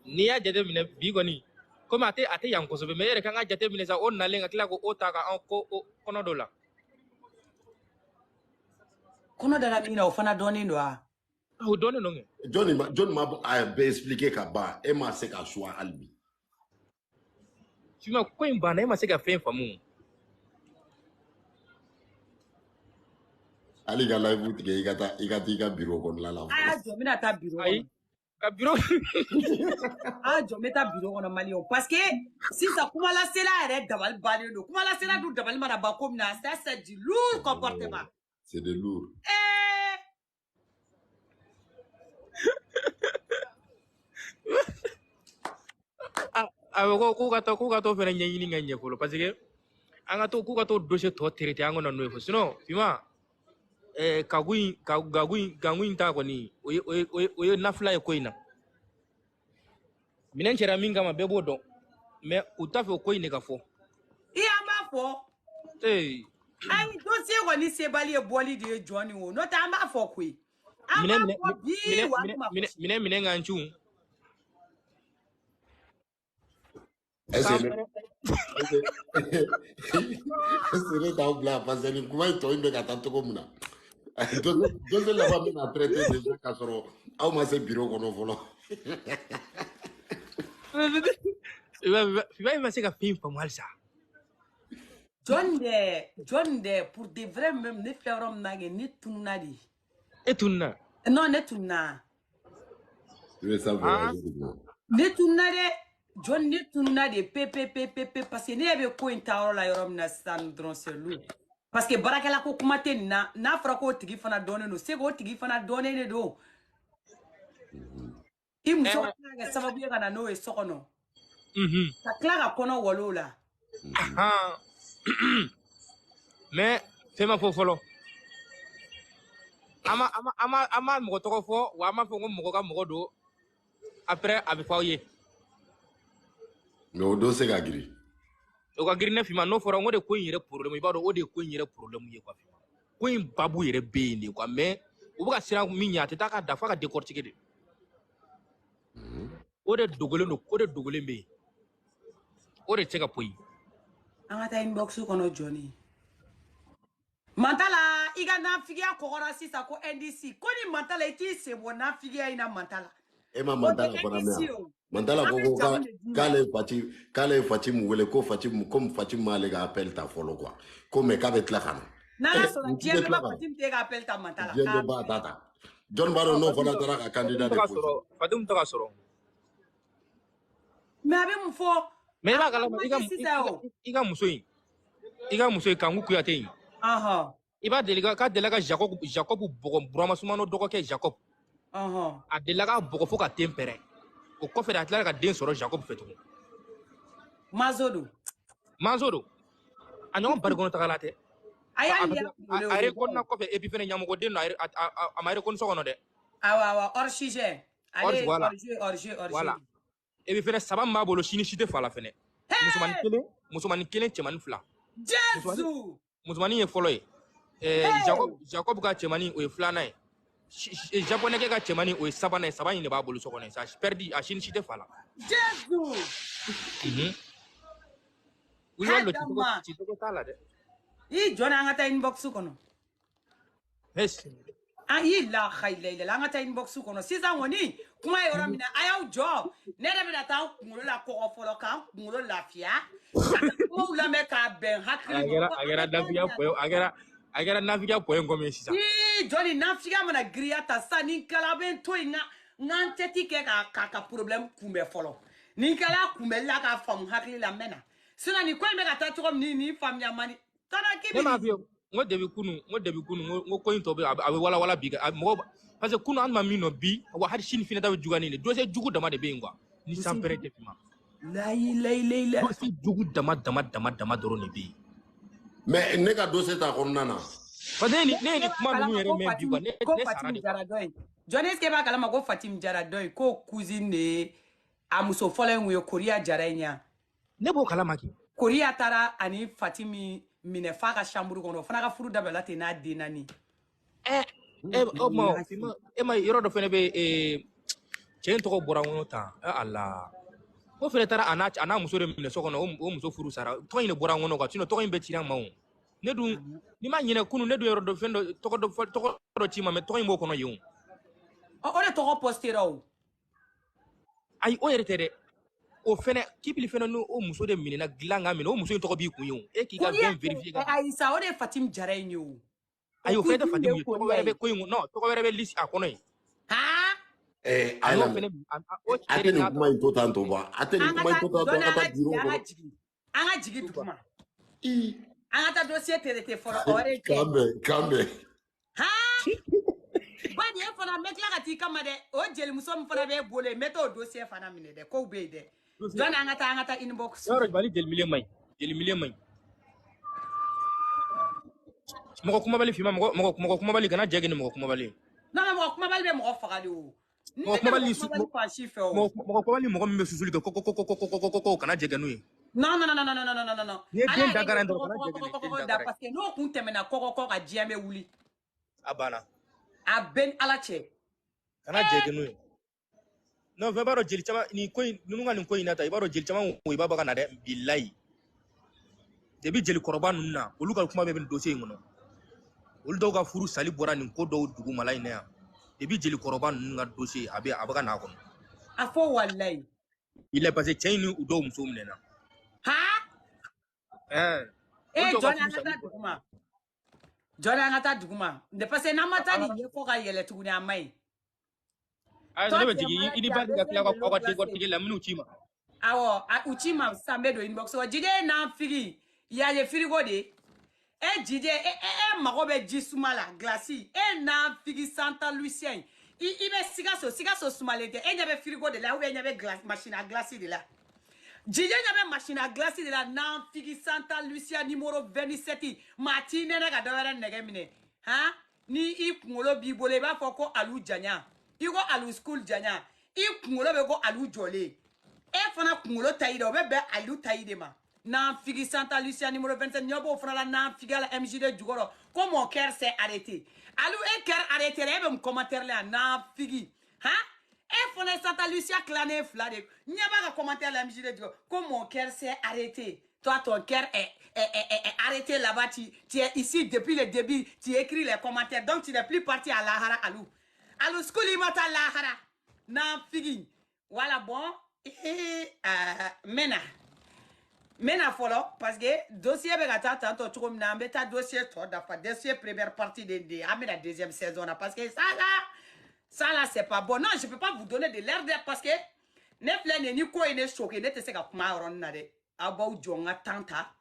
ni ya jade mine bigoni ko ma ate yanko so be mere ka nga jate mine sa on na lenga kila ko otaka an ko kono dola kono dala mina ufana doni ndo o doni no nge John ma a be expliquer ka ba e ma se ka choix albi fima ko imbana e ma se ka fen famu ali ga live utige igata bureau kon la la jo mina ta bureau ai ka bureau jo meta bureau on malion parce que si ça kuma la sela ere dabal balé do kuma la sela du dabal mara ba comme na ça c'est du lourd comportement c'est de lourd ko ka to fere nyini nganye folo parce que anga to ku ka to dossier to traité angona no fo sinon fima gaguin ta ko ni o nafla e koina minen chera minga ma bebo do mais utafe ko ine ka fo ma fo ai dossier ko ni se bali e boli de Johnny o no ta ma fo ko minen nganchu c'est ta bla parce que kuma to imbe ka tanto ko muna donc la va me traiter déjà ka soro au ma se bureau ko no volo va me se ka fin pa mal ça John de pour de vrai même ne ferom nage ni tunna di et tunna non ne tunna tu veux savoir ne tunna de John ne tunna de pp parce que ne be ko intaro la yorom na sandron selu parce que barakela ko kuma te na fra ko tigi fana donne no se ko tigi fana donne ne do im so ka sababu ya kana no e sokono ta klara kono wolola mais fema fofolo ama mo to ko fo wa ma fo mo ka mo do après abi fawye mais o dossier ga giri o ka giri na fima no fora ngode ko yire problème ibado o de ko yire problème ye kwa fima ko in babu yire be ni kwa mais o buka sira minya te ta ka dafa ka décortiquer de o de dogole no ko de dogole be o de cheka poyi angata inbox ko no Johnny Mantala iga na figia kokora sisa ko NDC ko ni mantala iti se bona figia ina mantala ma mantala ko na me mantala ko kale Fatim wele ko Fatim comme Fatim male ga appel ta folo quoi comme ka bet la kana nana so na ba Fatim te ga appel ta mantala ka ba tata John Baro no fona tara ka candidat de Fatim to ka soro me abe mu fo me ba kala iga muso kan ku kuyate yi iba deliga Jacob bogo broma sumano dogo ke Jacob a deliga bogo fo ka tempere o ko fe da tla ka den soro Jacob fetu Mazodo anyo bargono tagalate aya ko na ko fe epi fene nyamo ko den no amare kon sokono de awa orchige Allez, voilà. hors-jeu. Voilà. Et bien, fene saba m'a bolo chini chite fala fene. Musumani kelen chemani fla. Jésus! Musumani ye follow ye. Jacob ka chemani o ye flana ye. Japonais ka chemani o ye sabana ye. Sabani ne b'a bolo so kono. Ça perdi a chini chite fala. Jésus! Oui, on le chite tala de. I jona ngata inbox kono. Yes. Ayi la khayle la ngata inbox kono. Sisan woni kuma yoro mina ayaw jo. Ne de bina ta ngolo la ko folo kan ngolo lafia. Mo la me ka ben hakri no. Agera naviga point comme ça. I joni nafiga mana griata sa ni kala ben to inga nganteti ke ka problem kumbe folo. Ni kala kumbe la ka fam hakri la mena. Sina ni ko me ka ta to ni famia mani. Tana kibi. Ne ma fi ngo debi kunu ngo ko into be abe wala biga mo parce que kunu an ma mino bi wa har shin fina dawe jugani le dossier jugu dama de be ngwa ni sampere te fima La dossier jugu dama doro ne bi mais ne ka dossier ta konnana parce que ne kuma mu yere men bi ko ne Fatim Jara doy Jones ke ba kala ma ko Fatim Jara doy ko cousine ne amuso folen we Korea Jara nya ne bo kala maki Korea tara ani Fatimi mine fa ka chambre kono fana ka furu dabela te na denani ma yoro do fene be chen to ko bora wono ta Allah ko fere tara ana muso de mine so kono o muso furu sara to ine bora wono ka tino to in be tiran mawo ne dun ni ma nyine kunu ne dun yoro do fendo to do tima me to in bo kono yun o le to ko postero ay o yere tere o fene kibili fene no o muso de mine na glanga mine o muso to ko bi kun yun e ki ga bien vérifier ay sa o de Fatim Jara nyu ay o fete Fatim to ko were be ko yun no to ko were be list akono ha ala ateni kuma into tanto ba ateni kuma into tanto ata biro ko anga jigi dukuma anga ta dossier te foro ore kambe ha bani e fana mekla ka ti kama de o jeli muso m fana be bole meto dossier fana mine de ko be de don anga ta inbox yoro bali jeli million may moko kuma bali fima moko kuma bali kana jege ni moko kuma bali non moko kuma bali be moko fagali o moko kuma bali moko me susuli ko kana jege nu non ye den dagara ndo kana jege da parce que no kun temena ko ka jiame wuli abana aben alache kana jege nu no ve baro jeli chama ni koy nunga ni koy nata ibaro jeli chama o ibaba kana de billahi debi jeli korban nunna olu ka kuma be ben dossier ngono olu do ka furu sali bora ni ko do dugu malay ne ya debi jeli korban nunga dossier abe abaga na kono afo wallahi il est passé chaini u do muso mnena ha Jona ngata duguma de parce na mata ni ye ko ga yele tuguni amai ay no be jigi idi ba ga kla ko tigi la minu chima awo uchima sambe do inbox o jide na figi ya ye frigo de jide mago be jisumala glaci na figi Santa Lucien ibe siga so sumalete nya be frigo de la ou nya be glace machine à glacer de la jide nya be machine à glacer de la na figi Santa Lucia numéro 27 Martine na ga dawara nege mine ha ni ikungolo bi bole ba foko alu janya iko alu school janya ikungolo be ko alu jole fana kungolo taïde be alu taïde ma na figi Santa Lucia numéro 27 nyobo fana la na figi la MJD Djugoro comme mon cœur s'est arrêté alu cœur arrêté be me commentaire là na figi ha fana Santa Lucia clané flade nyaba ka commentaire la MJD Djugoro comme mon cœur s'est arrêté. Toi, ton cœur est arrêté là-bas. Tu es ici depuis le début. Tu écris les commentaires. Donc, tu n'es plus parti à Lahara, Alou. Alou, skouli mata Lahara. Nan figi. Voilà, bon. Mena follow. Parce que dossier begata tanto tu comme n'a beta dossier toi d'afa dossier première partie de la deuxième saison. Parce que ça là, c'est pas bon. Non, je peux pas vous donner de l'air d'air parce que ne flène ni quoi ne choqué. Ne te sais qu'à kuma ron nade. Abaw jonga tanta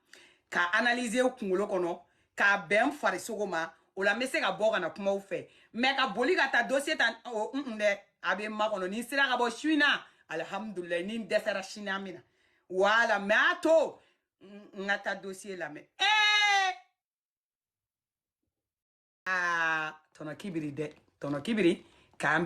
ka analyser kungolo kono ka ben fari sogoma o la mese ka boga na kuma ufe me ka boli ka ta dossier tan o de abe ma kono ni sira ka bo shwina alhamdulillah ni desera shina mina wala me ato ngata dossier la me tono kibiri ka